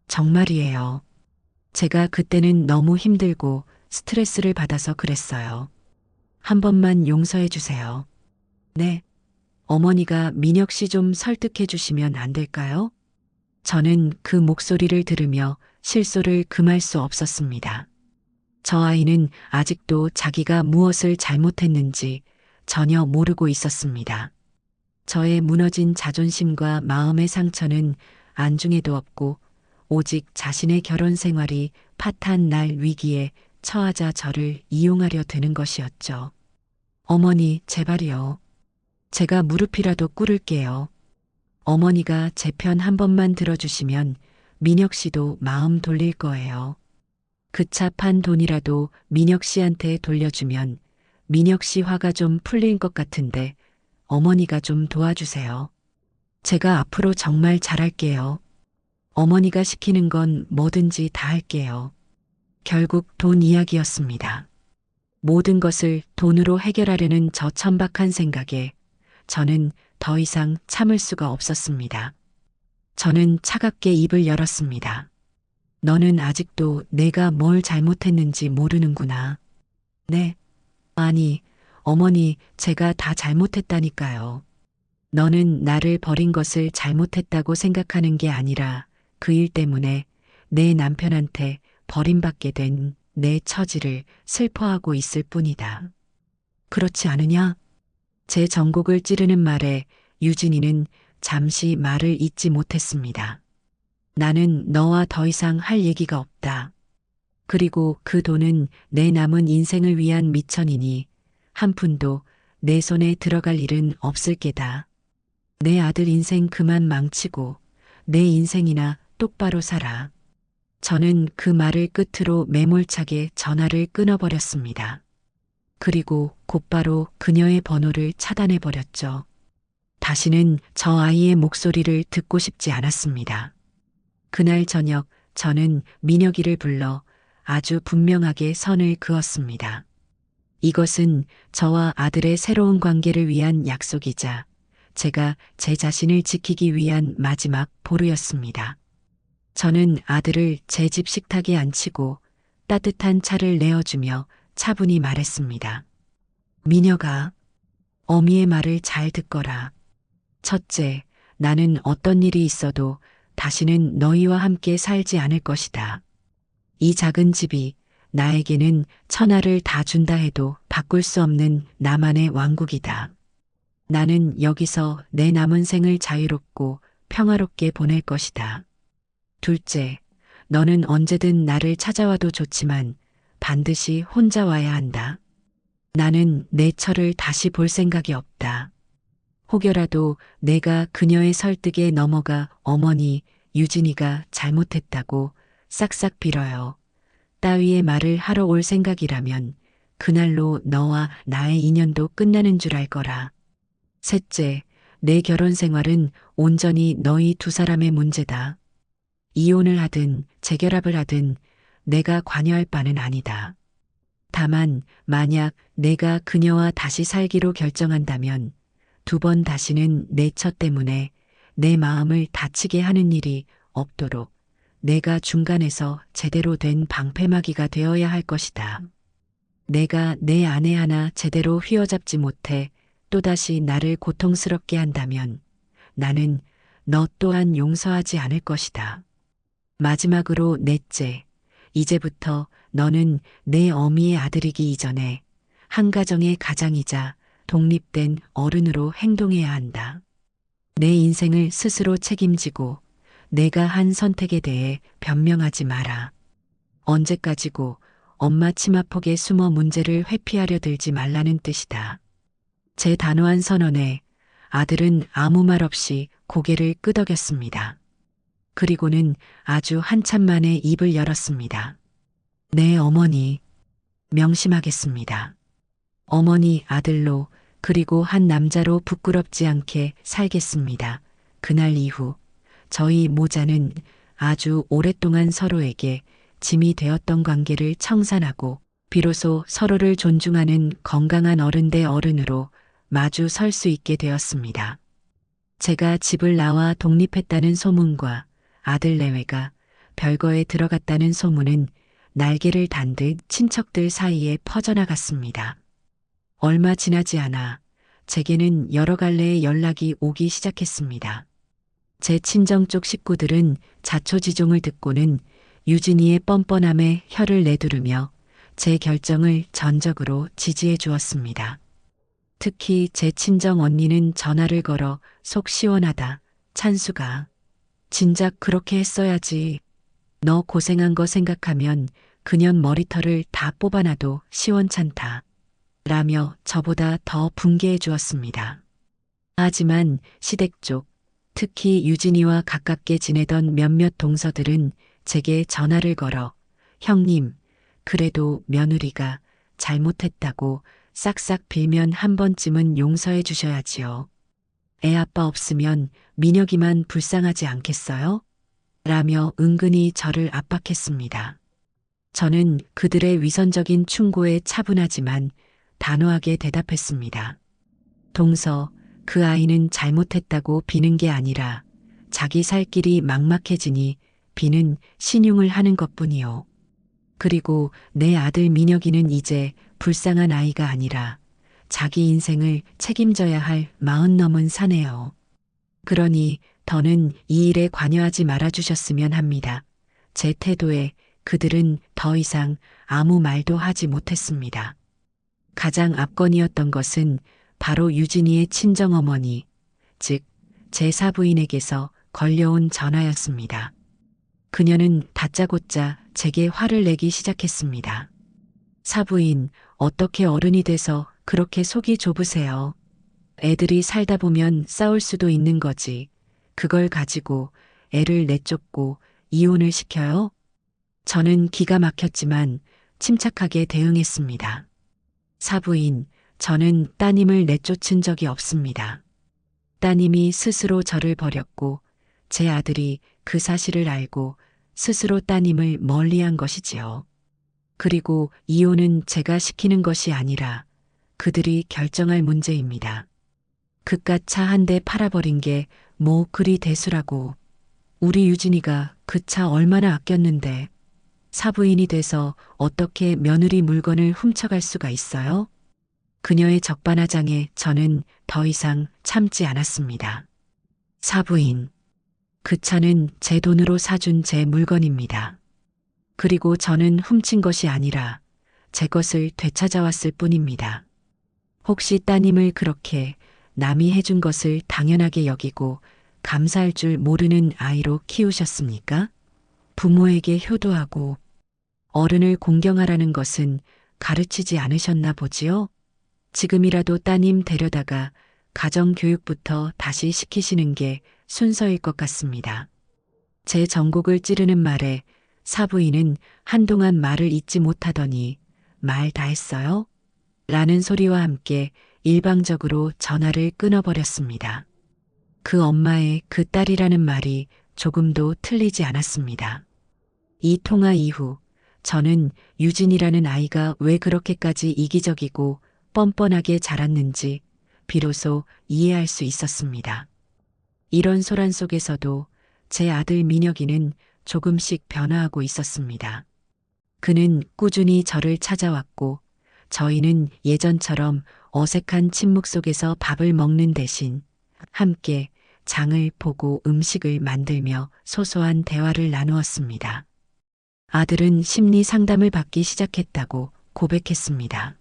정말이에요. 제가 그때는 너무 힘들고 스트레스를 받아서 그랬어요. 한 번만 용서해 주세요. 네. 어머니가 민혁 씨 좀 설득해 주시면 안 될까요? 저는 그 목소리를 들으며 실소를 금할 수 없었습니다. 저 아이는 아직도 자기가 무엇을 잘못했는지 전혀 모르고 있었습니다. 저의 무너진 자존심과 마음의 상처는 안중에도 없고 오직 자신의 결혼 생활이 파탄 날 위기에 처하자 저를 이용하려 드는 것이었죠. 어머니, 제발이요. 제가 무릎이라도 꿇을게요. 어머니가 제 편 한 번만 들어주시면 민혁 씨도 마음 돌릴 거예요. 그 차 판 돈이라도 민혁 씨한테 돌려주면 민혁 씨 화가 좀 풀릴 것 같은데 어머니가 좀 도와주세요. 제가 앞으로 정말 잘할게요. 어머니가 시키는 건 뭐든지 다 할게요. 결국 돈 이야기였습니다. 모든 것을 돈으로 해결하려는 저 천박한 생각에 저는 더 이상 참을 수가 없었습니다. 저는 차갑게 입을 열었습니다. 너는 아직도 내가 뭘 잘못했는지 모르는구나. 네. 아니, 어머니, 제가 다 잘못했다니까요. 너는 나를 버린 것을 잘못했다고 생각하는 게 아니라 그 일 때문에 내 남편한테 버림받게 된 내 처지를 슬퍼하고 있을 뿐이다. 그렇지 않으냐? 제 전곡을 찌르는 말에 유진이는 잠시 말을 잇지 못했습니다. 나는 너와 더 이상 할 얘기가 없다. 그리고 그 돈은 내 남은 인생을 위한 미천이니 한 푼도 내 손에 들어갈 일은 없을 게다. 내 아들 인생 그만 망치고 내 인생이나 똑바로 살아. 저는 그 말을 끝으로 매몰차게 전화를 끊어버렸습니다. 그리고 곧바로 그녀의 번호를 차단해버렸죠. 다시는 저 아이의 목소리를 듣고 싶지 않았습니다. 그날 저녁 저는 민혁이를 불러 아주 분명하게 선을 그었습니다. 이것은 저와 아들의 새로운 관계를 위한 약속이자 제가 제 자신을 지키기 위한 마지막 보루였습니다. 저는 아들을 제 집 식탁에 앉히고 따뜻한 차를 내어주며 차분히 말했습니다. 민혁아, 어미의 말을 잘 듣거라. 첫째, 나는 어떤 일이 있어도 다시는 너희와 함께 살지 않을 것이다. 이 작은 집이 나에게는 천하를 다 준다 해도 바꿀 수 없는 나만의 왕국이다. 나는 여기서 내 남은 생을 자유롭고 평화롭게 보낼 것이다. 둘째, 너는 언제든 나를 찾아와도 좋지만 반드시 혼자 와야 한다. 나는 내 처를 다시 볼 생각이 없다. 혹여라도 내가 그녀의 설득에 넘어가 어머니 유진이가 잘못했다고 싹싹 빌어요. 따위의 말을 하러 올 생각이라면 그날로 너와 나의 인연도 끝나는 줄 알 거라. 셋째, 내 결혼 생활은 온전히 너희 두 사람의 문제다. 이혼을 하든 재결합을 하든 내가 관여할 바는 아니다. 다만 만약 내가 그녀와 다시 살기로 결정한다면 두 번 다시는 내 처 때문에 내 마음을 다치게 하는 일이 없도록 내가 중간에서 제대로 된 방패막이가 되어야 할 것이다. 내가 내 아내 하나 제대로 휘어잡지 못해 또다시 나를 고통스럽게 한다면 나는 너 또한 용서하지 않을 것이다. 마지막으로 넷째, 이제부터 너는 내 어미의 아들이기 이전에 한 가정의 가장이자 독립된 어른으로 행동해야 한다. 내 인생을 스스로 책임지고 내가 한 선택에 대해 변명하지 마라. 언제까지고 엄마 치마폭에 숨어 문제를 회피하려 들지 말라는 뜻이다. 제 단호한 선언에 아들은 아무 말 없이 고개를 끄덕였습니다. 그리고는 아주 한참 만에 입을 열었습니다. 네, 어머니. 명심하겠습니다. 어머니 아들로 그리고 한 남자로 부끄럽지 않게 살겠습니다. 그날 이후 저희 모자는 아주 오랫동안 서로에게 짐이 되었던 관계를 청산하고 비로소 서로를 존중하는 건강한 어른 대 어른으로 마주 설 수 있게 되었습니다. 제가 집을 나와 독립했다는 소문과 아들 내외가 별거에 들어갔다는 소문은 날개를 단 듯 친척들 사이에 퍼져나갔습니다. 얼마 지나지 않아 제게는 여러 갈래의 연락이 오기 시작했습니다. 제 친정 쪽 식구들은 자초지종을 듣고는 유진이의 뻔뻔함에 혀를 내두르며 제 결정을 전적으로 지지해 주었습니다. 특히 제 친정 언니는 전화를 걸어 속 시원하다. 찬수가. 진작 그렇게 했어야지. 너 고생한 거 생각하면 그년 머리털을 다 뽑아놔도 시원찮다. 라며 저보다 더 분개해 주었습니다. 하지만 시댁 쪽, 특히 유진이와 가깝게 지내던 몇몇 동서들은 제게 전화를 걸어 형님, 그래도 며느리가 잘못했다고 싹싹 빌면 한 번쯤은 용서해 주셔야지요. 애 아빠 없으면 민혁이만 불쌍하지 않겠어요? 라며 은근히 저를 압박했습니다. 저는 그들의 위선적인 충고에 차분하지만 단호하게 대답했습니다. 동서, 그 아이는 잘못했다고 비는 게 아니라 자기 살 길이 막막해지니 비는 신용을 하는 것뿐이요. 그리고 내 아들 민혁이는 이제 불쌍한 아이가 아니라 자기 인생을 책임져야 할 40 넘은 사내요. 그러니 더는 이 일에 관여하지 말아주셨으면 합니다. 제 태도에 그들은 더 이상 아무 말도 하지 못했습니다. 가장 압권이었던 것은 바로 유진이의 친정어머니, 즉 제 사부인에게서 걸려온 전화였습니다. 그녀는 다짜고짜 제게 화를 내기 시작했습니다. 사부인, 어떻게 어른이 돼서 그렇게 속이 좁으세요? 애들이 살다 보면 싸울 수도 있는 거지. 그걸 가지고 애를 내쫓고 이혼을 시켜요? 저는 기가 막혔지만 침착하게 대응했습니다. 사부인, 저는 따님을 내쫓은 적이 없습니다. 따님이 스스로 저를 버렸고 제 아들이 그 사실을 알고 스스로 따님을 멀리한 것이지요. 그리고 이혼은 제가 시키는 것이 아니라 그들이 결정할 문제입니다. 그깟 차 한 대 팔아버린 게 뭐 그리 대수라고. 우리 유진이가 그 차 얼마나 아꼈는데 사부인이 돼서 어떻게 며느리 물건을 훔쳐갈 수가 있어요? 그녀의 적반하장에 저는 더 이상 참지 않았습니다. 사부인, 그 차는 제 돈으로 사준 제 물건입니다. 그리고 저는 훔친 것이 아니라 제 것을 되찾아왔을 뿐입니다. 혹시 따님을 그렇게 남이 해준 것을 당연하게 여기고 감사할 줄 모르는 아이로 키우셨습니까? 부모에게 효도하고 어른을 공경하라는 것은 가르치지 않으셨나 보지요? 지금이라도 따님 데려다가 가정교육부터 다시 시키시는 게 순서일 것 같습니다. 제 전곡을 찌르는 말에 사부인은 한동안 말을 잇지 못하더니 말 다 했어요? 라는 소리와 함께 일방적으로 전화를 끊어버렸습니다. 그 엄마의 그 딸이라는 말이 조금도 틀리지 않았습니다. 이 통화 이후 저는 유진이라는 아이가 왜 그렇게까지 이기적이고 뻔뻔하게 자랐는지 비로소 이해할 수 있었습니다. 이런 소란 속에서도 제 아들 민혁이는 조금씩 변화하고 있었습니다. 그는 꾸준히 저를 찾아왔고 저희는 예전처럼 어색한 침묵 속에서 밥을 먹는 대신 함께 장을 보고 음식을 만들며 소소한 대화를 나누었습니다. 아들은 심리 상담을 받기 시작했다고 고백했습니다.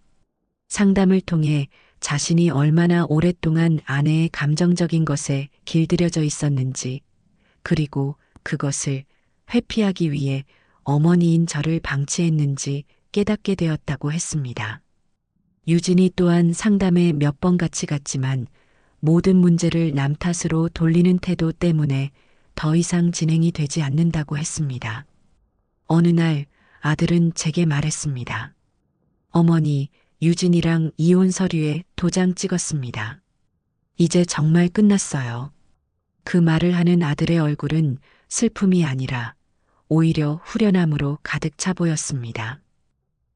상담을 통해 자신이 얼마나 오랫동안 아내의 감정적인 것에 길들여져 있었는지, 그리고 그것을 회피하기 위해 어머니인 저를 방치했는지 깨닫게 되었다고 했습니다. 유진이 또한 상담에 몇 번 같이 갔지만 모든 문제를 남 탓으로 돌리는 태도 때문에 더 이상 진행이 되지 않는다고 했습니다. 어느 날 아들은 제게 말했습니다. 어머니, 유진이랑 이혼 서류에 도장 찍었습니다. 이제 정말 끝났어요. 그 말을 하는 아들의 얼굴은 슬픔이 아니라 오히려 후련함으로 가득 차 보였습니다.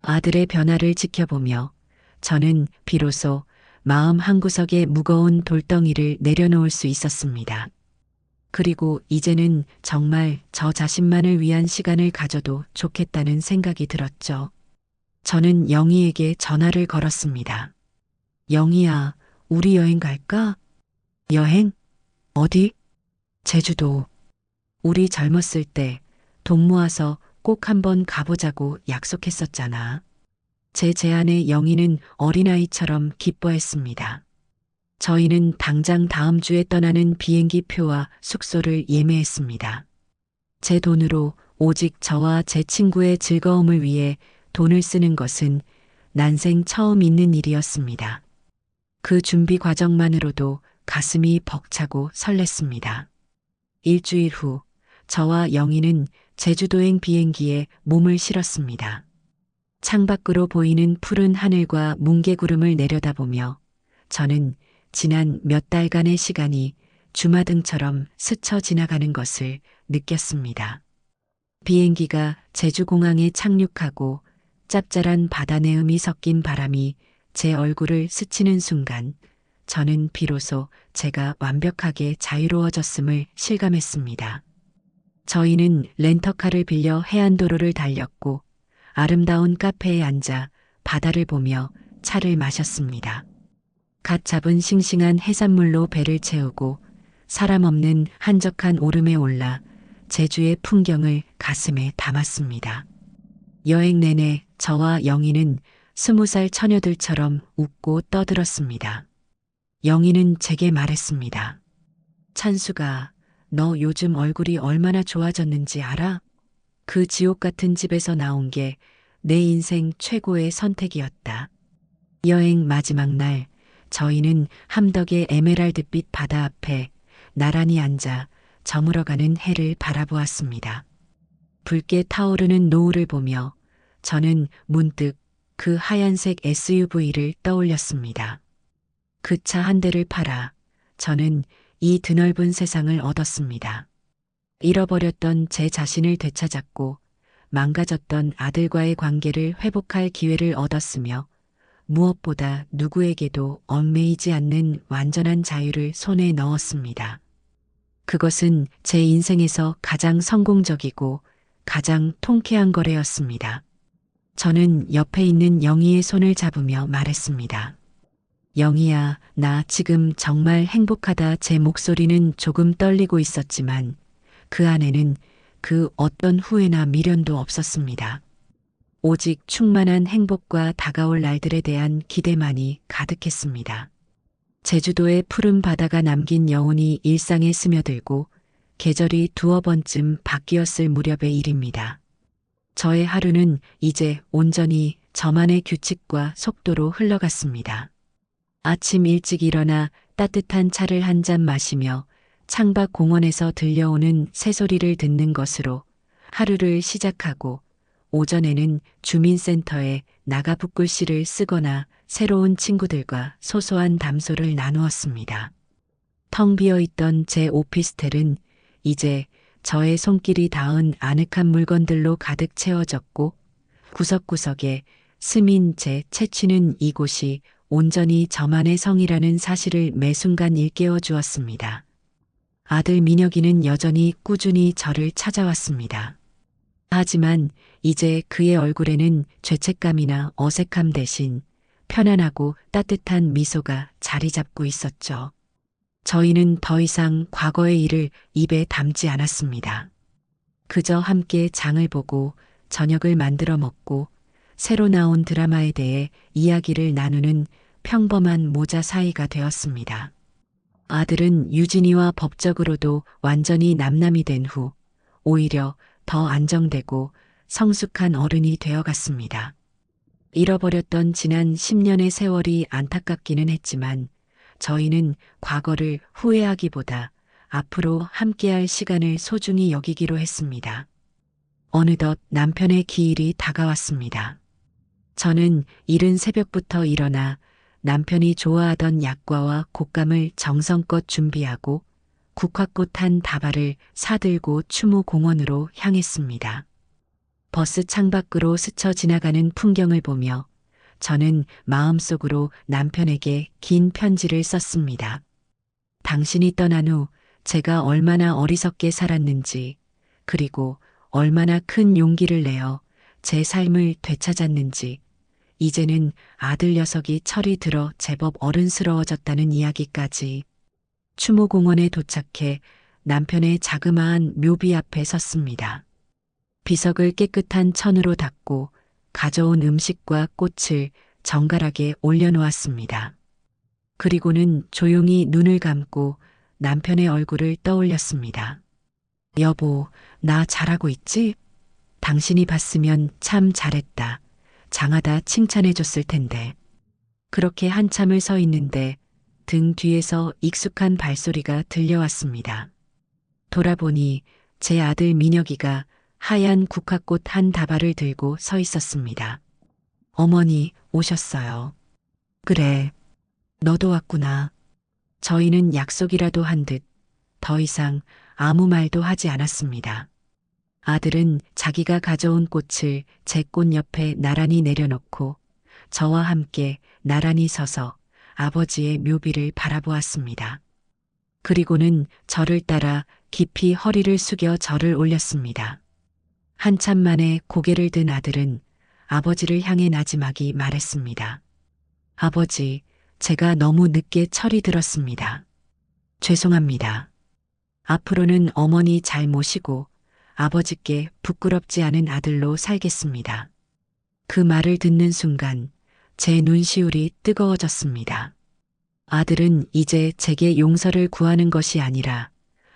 아들의 변화를 지켜보며 저는 비로소 마음 한구석에 무거운 돌덩이를 내려놓을 수 있었습니다. 그리고 이제는 정말 저 자신만을 위한 시간을 가져도 좋겠다는 생각이 들었죠. 저는 영희에게 전화를 걸었습니다. 영희야, 우리 여행 갈까? 여행? 어디? 제주도. 우리 젊었을 때 돈 모아서 꼭 한번 가보자고 약속했었잖아. 제 제안에 영희는 어린아이처럼 기뻐했습니다. 저희는 당장 다음 주에 떠나는 비행기 표와 숙소를 예매했습니다. 제 돈으로 오직 저와 제 친구의 즐거움을 위해 돈을 쓰는 것은 난생 처음 있는 일이었습니다. 그 준비 과정만으로도 가슴이 벅차고 설렜습니다. 일주일 후 저와 영희는 제주도행 비행기에 몸을 실었습니다. 창밖으로 보이는 푸른 하늘과 뭉게구름을 내려다보며 저는 지난 몇 달간의 시간이 주마등처럼 스쳐 지나가는 것을 느꼈습니다. 비행기가 제주공항에 착륙하고 짭짤한 바다 내음이 섞인 바람이 제 얼굴을 스치는 순간 저는 비로소 제가 완벽하게 자유로워졌음을 실감했습니다. 저희는 렌터카를 빌려 해안도로를 달렸고 아름다운 카페에 앉아 바다를 보며 차를 마셨습니다. 갓 잡은 싱싱한 해산물로 배를 채우고 사람 없는 한적한 오름에 올라 제주의 풍경을 가슴에 담았습니다. 여행 내내 저와 영희는 20살 처녀들처럼 웃고 떠들었습니다. 영희는 제게 말했습니다. 찬수가, 너 요즘 얼굴이 얼마나 좋아졌는지 알아? 그 지옥 같은 집에서 나온 게 내 인생 최고의 선택이었다. 여행 마지막 날, 저희는 함덕의 에메랄드빛 바다 앞에 나란히 앉아 저물어가는 해를 바라보았습니다. 붉게 타오르는 노을을 보며 저는 문득 그 하얀색 SUV를 떠올렸습니다. 그 차 한 대를 팔아 저는 이 드넓은 세상을 얻었습니다. 잃어버렸던 제 자신을 되찾았고 망가졌던 아들과의 관계를 회복할 기회를 얻었으며 무엇보다 누구에게도 얽매이지 않는 완전한 자유를 손에 넣었습니다. 그것은 제 인생에서 가장 성공적이고 가장 통쾌한 거래였습니다. 저는 옆에 있는 영희의 손을 잡으며 말했습니다. 영희야, 나 지금 정말 행복하다. 제 목소리는 조금 떨리고 있었지만 그 안에는 그 어떤 후회나 미련도 없었습니다. 오직 충만한 행복과 다가올 날들에 대한 기대만이 가득했습니다. 제주도의 푸른 바다가 남긴 여운이 일상에 스며들고 계절이 두어 번쯤 바뀌었을 무렵의 일입니다. 저의 하루는 이제 온전히 저만의 규칙과 속도로 흘러갔습니다. 아침 일찍 일어나 따뜻한 차를 한 잔 마시며 창밖 공원에서 들려오는 새소리를 듣는 것으로 하루를 시작하고 오전에는 주민센터에 나가북글 시를 쓰거나 새로운 친구들과 소소한 담소를 나누었습니다. 텅 비어 있던 제 오피스텔은 이제 저의 손길이 닿은 아늑한 물건들로 가득 채워졌고 구석구석에 스민 제 채취는 이곳이 온전히 저만의 성이라는 사실을 매 순간 일깨워 주었습니다. 아들 민혁이는 여전히 꾸준히 저를 찾아왔습니다. 하지만 이제 그의 얼굴에는 죄책감이나 어색함 대신 편안하고 따뜻한 미소가 자리 잡고 있었죠. 저희는 더 이상 과거의 일을 입에 담지 않았습니다. 그저 함께 장을 보고 저녁을 만들어 먹고 새로 나온 드라마에 대해 이야기를 나누는 평범한 모자 사이가 되었습니다. 아들은 유진이와 법적으로도 완전히 남남이 된 후 오히려 더 안정되고 성숙한 어른이 되어갔습니다. 잃어버렸던 지난 10년의 세월이 안타깝기는 했지만 저희는 과거를 후회하기보다 앞으로 함께할 시간을 소중히 여기기로 했습니다. 어느덧 남편의 기일이 다가왔습니다. 저는 이른 새벽부터 일어나 남편이 좋아하던 약과와 곶감을 정성껏 준비하고 국화꽃 한 다발을 사들고 추모공원으로 향했습니다. 버스 창밖으로 스쳐 지나가는 풍경을 보며 저는 마음속으로 남편에게 긴 편지를 썼습니다. 당신이 떠난 후 제가 얼마나 어리석게 살았는지, 그리고 얼마나 큰 용기를 내어 제 삶을 되찾았는지, 이제는 아들 녀석이 철이 들어 제법 어른스러워졌다는 이야기까지. 추모공원에 도착해 남편의 자그마한 묘비 앞에 섰습니다. 비석을 깨끗한 천으로 닦고 가져온 음식과 꽃을 정갈하게 올려놓았습니다. 그리고는 조용히 눈을 감고 남편의 얼굴을 떠올렸습니다. 여보, 나 잘하고 있지? 당신이 봤으면 참 잘했다. 장하다 칭찬해줬을 텐데. 그렇게 한참을 서 있는데 등 뒤에서 익숙한 발소리가 들려왔습니다. 돌아보니 제 아들 민혁이가 하얀 국화꽃 한 다발을 들고 서 있었습니다. 어머니 오셨어요. 그래, 너도 왔구나. 저희는 약속이라도 한 듯 더 이상 아무 말도 하지 않았습니다. 아들은 자기가 가져온 꽃을 제 꽃 옆에 나란히 내려놓고 저와 함께 나란히 서서 아버지의 묘비를 바라보았습니다. 그리고는 저를 따라 깊이 허리를 숙여 절을 올렸습니다. 한참 만에 고개를 든 아들은 아버지를 향해 나지막이 말했습니다. 아버지, 제가 너무 늦게 철이 들었습니다. 죄송합니다. 앞으로는 어머니 잘 모시고 아버지께 부끄럽지 않은 아들로 살겠습니다. 그 말을 듣는 순간 제 눈시울이 뜨거워졌습니다. 아들은 이제 제게 용서를 구하는 것이 아니라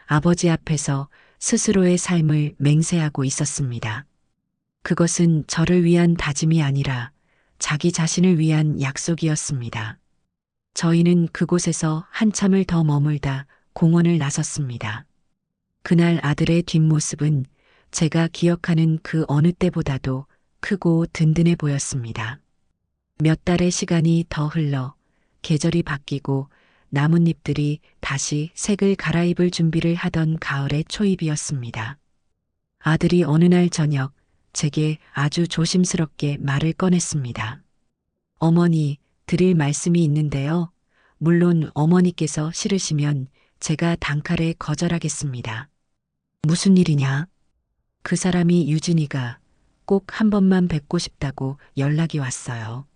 아버지 앞에서 스스로의 삶을 맹세하고 있었습니다. 그것은 저를 위한 다짐이 아니라 자기 자신을 위한 약속이었습니다. 저희는 그곳에서 한참을 더 머물다 공원을 나섰습니다. 그날 아들의 뒷모습은 제가 기억하는 그 어느 때보다도 크고 든든해 보였습니다. 몇 달의 시간이 더 흘러 계절이 바뀌고 나뭇잎들이 다시 색을 갈아입을 준비를 하던 가을의 초입이었습니다. 아들이 어느 날 저녁 제게 아주 조심스럽게 말을 꺼냈습니다. 어머니, 드릴 말씀이 있는데요. 물론 어머니께서 싫으시면 제가 단칼에 거절하겠습니다. 무슨 일이냐? 그 사람이 유진이가 꼭 한 번만 뵙고 싶다고 연락이 왔어요.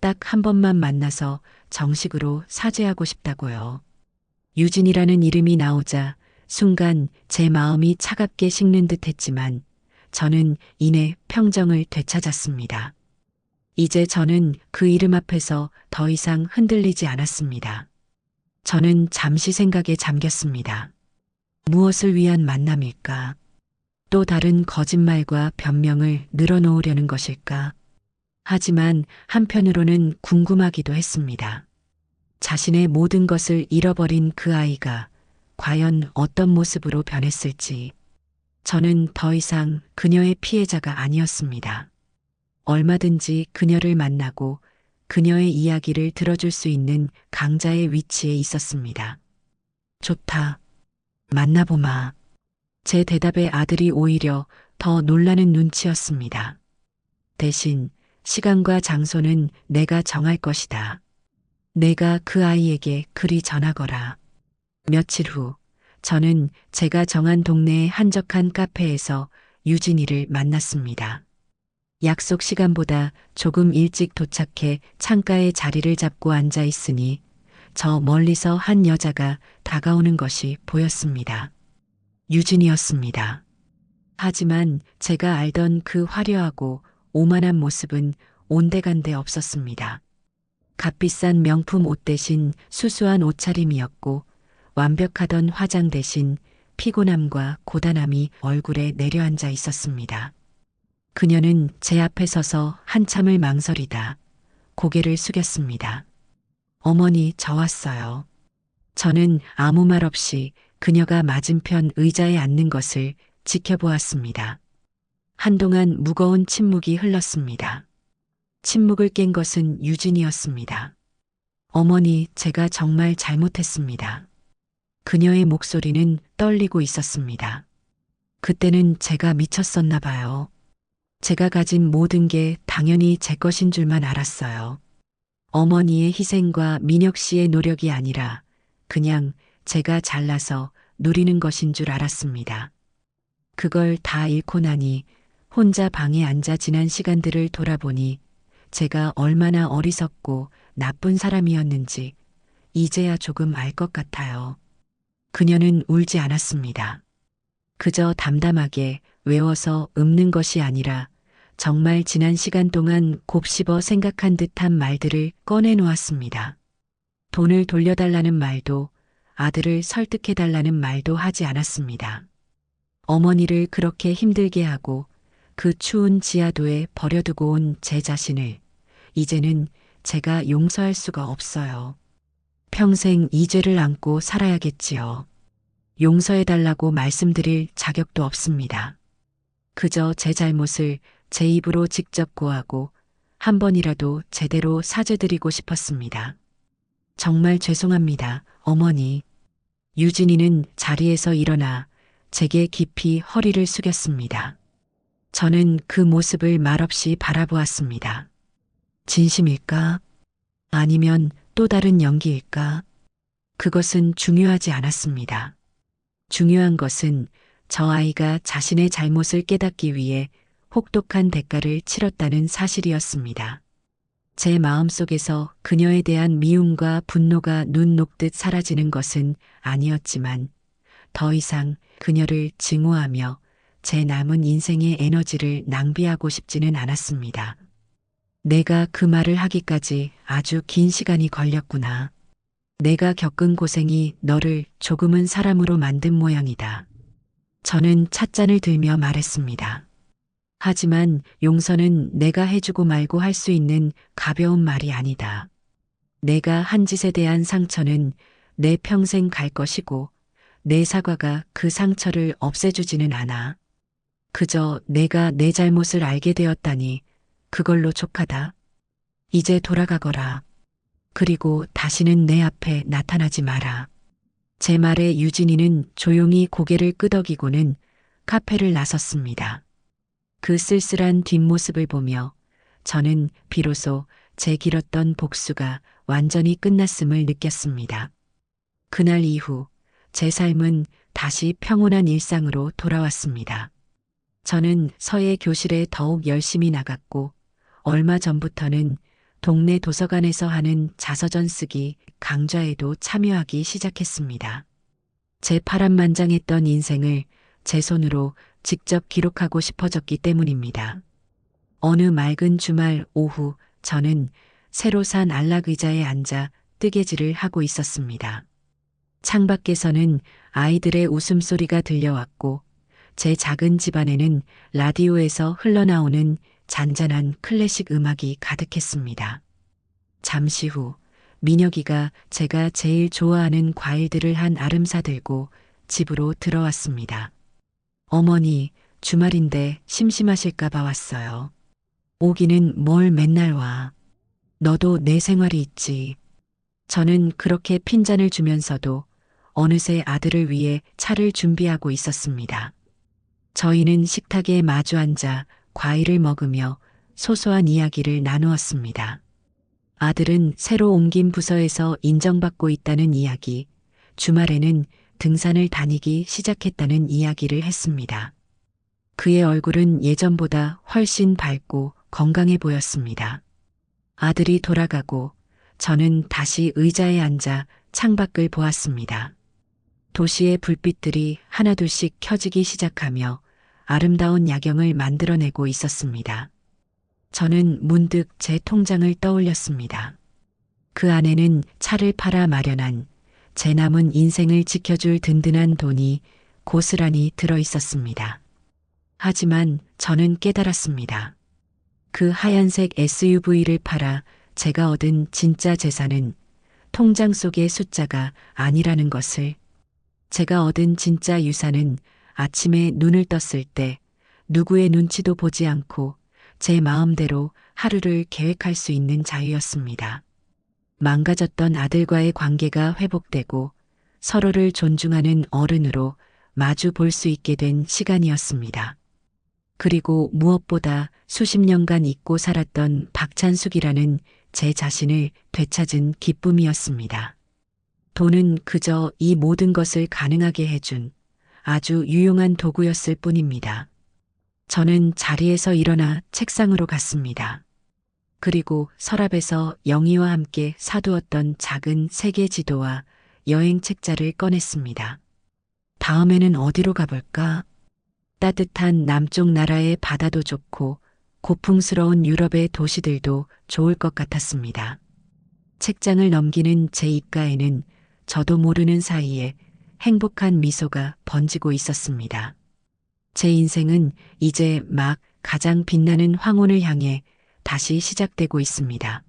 딱 한 번만 만나서 정식으로 사죄하고 싶다고요. 유진이라는 이름이 나오자 순간 제 마음이 차갑게 식는 듯 했지만 저는 이내 평정을 되찾았습니다. 이제 저는 그 이름 앞에서 더 이상 흔들리지 않았습니다. 저는 잠시 생각에 잠겼습니다. 무엇을 위한 만남일까? 또 다른 거짓말과 변명을 늘어놓으려는 것일까? 하지만 한편으로는 궁금하기도 했습니다. 자신의 모든 것을 잃어버린 그 아이가 과연 어떤 모습으로 변했을지. 저는 더 이상 그녀의 피해자가 아니었습니다. 얼마든지 그녀를 만나고 그녀의 이야기를 들어줄 수 있는 강자의 위치에 있었습니다. 좋다. 만나보마. 제 대답에 아들이 오히려 더 놀라는 눈치였습니다. 대신 시간과 장소는 내가 정할 것이다. 내가 그 아이에게 그리 전하거라. 며칠 후 저는 제가 정한 동네의 한적한 카페에서 유진이를 만났습니다. 약속 시간보다 조금 일찍 도착해 창가에 자리를 잡고 앉아 있으니 저 멀리서 한 여자가 다가오는 것이 보였습니다. 유진이었습니다. 하지만 제가 알던 그 화려하고 오만한 모습은 온데간데 없었습니다. 값비싼 명품 옷 대신 수수한 옷차림이었고 완벽하던 화장 대신 피곤함과 고단함이 얼굴에 내려앉아 있었습니다. 그녀는 제 앞에 서서 한참을 망설이다 고개를 숙였습니다. 어머니, 저 왔어요. 저는 아무 말 없이 그녀가 맞은편 의자에 앉는 것을 지켜보았습니다. 한동안 무거운 침묵이 흘렀습니다. 침묵을 깬 것은 유진이었습니다. 어머니, 제가 정말 잘못했습니다. 그녀의 목소리는 떨리고 있었습니다. 그때는 제가 미쳤었나 봐요. 제가 가진 모든 게 당연히 제 것인 줄만 알았어요. 어머니의 희생과 민혁 씨의 노력이 아니라 그냥 제가 잘나서 누리는 것인 줄 알았습니다. 그걸 다 잃고 나니 혼자 방에 앉아 지난 시간들을 돌아보니 제가 얼마나 어리석고 나쁜 사람이었는지 이제야 조금 알 것 같아요. 그녀는 울지 않았습니다. 그저 담담하게 외워서 읊는 것이 아니라 정말 지난 시간 동안 곱씹어 생각한 듯한 말들을 꺼내놓았습니다. 돈을 돌려달라는 말도 아들을 설득해달라는 말도 하지 않았습니다. 어머니를 그렇게 힘들게 하고 그 추운 지하도에 버려두고 온 제 자신을 이제는 제가 용서할 수가 없어요. 평생 이 죄를 안고 살아야겠지요. 용서해달라고 말씀드릴 자격도 없습니다. 그저 제 잘못을 제 입으로 직접 고하고 한 번이라도 제대로 사죄드리고 싶었습니다. 정말 죄송합니다, 어머니. 유진이는 자리에서 일어나 제게 깊이 허리를 숙였습니다. 저는 그 모습을 말없이 바라보았습니다. 진심일까? 아니면 또 다른 연기일까? 그것은 중요하지 않았습니다. 중요한 것은 저 아이가 자신의 잘못을 깨닫기 위해 혹독한 대가를 치렀다는 사실이었습니다. 제 마음속에서 그녀에 대한 미움과 분노가 눈 녹듯 사라지는 것은 아니었지만 더 이상 그녀를 증오하며 제 남은 인생의 에너지를 낭비하고 싶지는 않았습니다. 내가 그 말을 하기까지 아주 긴 시간이 걸렸구나. 내가 겪은 고생이 너를 조금은 사람으로 만든 모양이다. 저는 찻잔을 들며 말했습니다. 하지만 용서는 내가 해주고 말고 할 수 있는 가벼운 말이 아니다. 내가 한 짓에 대한 상처는 내 평생 갈 것이고 내 사과가 그 상처를 없애주지는 않아. 그저 내가 내 잘못을 알게 되었다니 그걸로 족하다. 이제 돌아가거라. 그리고 다시는 내 앞에 나타나지 마라. 제 말에 유진이는 조용히 고개를 끄덕이고는 카페를 나섰습니다. 그 쓸쓸한 뒷모습을 보며 저는 비로소 제 길었던 복수가 완전히 끝났음을 느꼈습니다. 그날 이후 제 삶은 다시 평온한 일상으로 돌아왔습니다. 저는 서예 교실에 더욱 열심히 나갔고 얼마 전부터는 동네 도서관에서 하는 자서전 쓰기 강좌에도 참여하기 시작했습니다. 제 파란만장했던 인생을 제 손으로 직접 기록하고 싶어졌기 때문입니다. 어느 맑은 주말 오후 저는 새로 산 안락 의자에 앉아 뜨개질을 하고 있었습니다. 창밖에서는 아이들의 웃음소리가 들려왔고 제 작은 집안에는 라디오에서 흘러나오는 잔잔한 클래식 음악이 가득했습니다. 잠시 후 민혁이가 제가 제일 좋아하는 과일들을 한 아름사 들고 집으로 들어왔습니다. 어머니, 주말인데 심심하실까 봐 왔어요. 오기는 뭘 맨날 와. 너도 내 생활이 있지. 저는 그렇게 핀잔을 주면서도 어느새 아들을 위해 차를 준비하고 있었습니다. 저희는 식탁에 마주 앉아 과일을 먹으며 소소한 이야기를 나누었습니다. 아들은 새로 옮긴 부서에서 인정받고 있다는 이야기, 주말에는 등산을 다니기 시작했다는 이야기를 했습니다. 그의 얼굴은 예전보다 훨씬 밝고 건강해 보였습니다. 아들이 돌아가고 저는 다시 의자에 앉아 창밖을 보았습니다. 도시의 불빛들이 하나둘씩 켜지기 시작하며 아름다운 야경을 만들어내고 있었습니다. 저는 문득 제 통장을 떠올렸습니다. 그 안에는 차를 팔아 마련한 제 남은 인생을 지켜줄 든든한 돈이 고스란히 들어 있었습니다. 하지만 저는 깨달았습니다. 그 하얀색 SUV를 팔아 제가 얻은 진짜 재산은 통장 속의 숫자가 아니라는 것을, 제가 얻은 진짜 유산은 아침에 눈을 떴을 때 누구의 눈치도 보지 않고 제 마음대로 하루를 계획할 수 있는 자유였습니다. 망가졌던 아들과의 관계가 회복되고 서로를 존중하는 어른으로 마주 볼 수 있게 된 시간이었습니다. 그리고 무엇보다 수십 년간 잊고 살았던 박찬숙이라는 제 자신을 되찾은 기쁨이었습니다. 돈은 그저 이 모든 것을 가능하게 해준 아주 유용한 도구였을 뿐입니다. 저는 자리에서 일어나 책상으로 갔습니다. 그리고 서랍에서 영희와 함께 사두었던 작은 세계 지도와 여행 책자를 꺼냈습니다. 다음에는 어디로 가볼까? 따뜻한 남쪽 나라의 바다도 좋고 고풍스러운 유럽의 도시들도 좋을 것 같았습니다. 책장을 넘기는 제 입가에는 저도 모르는 사이에 행복한 미소가 번지고 있었습니다. 제 인생은 이제 막 가장 빛나는 황혼을 향해 다시 시작되고 있습니다.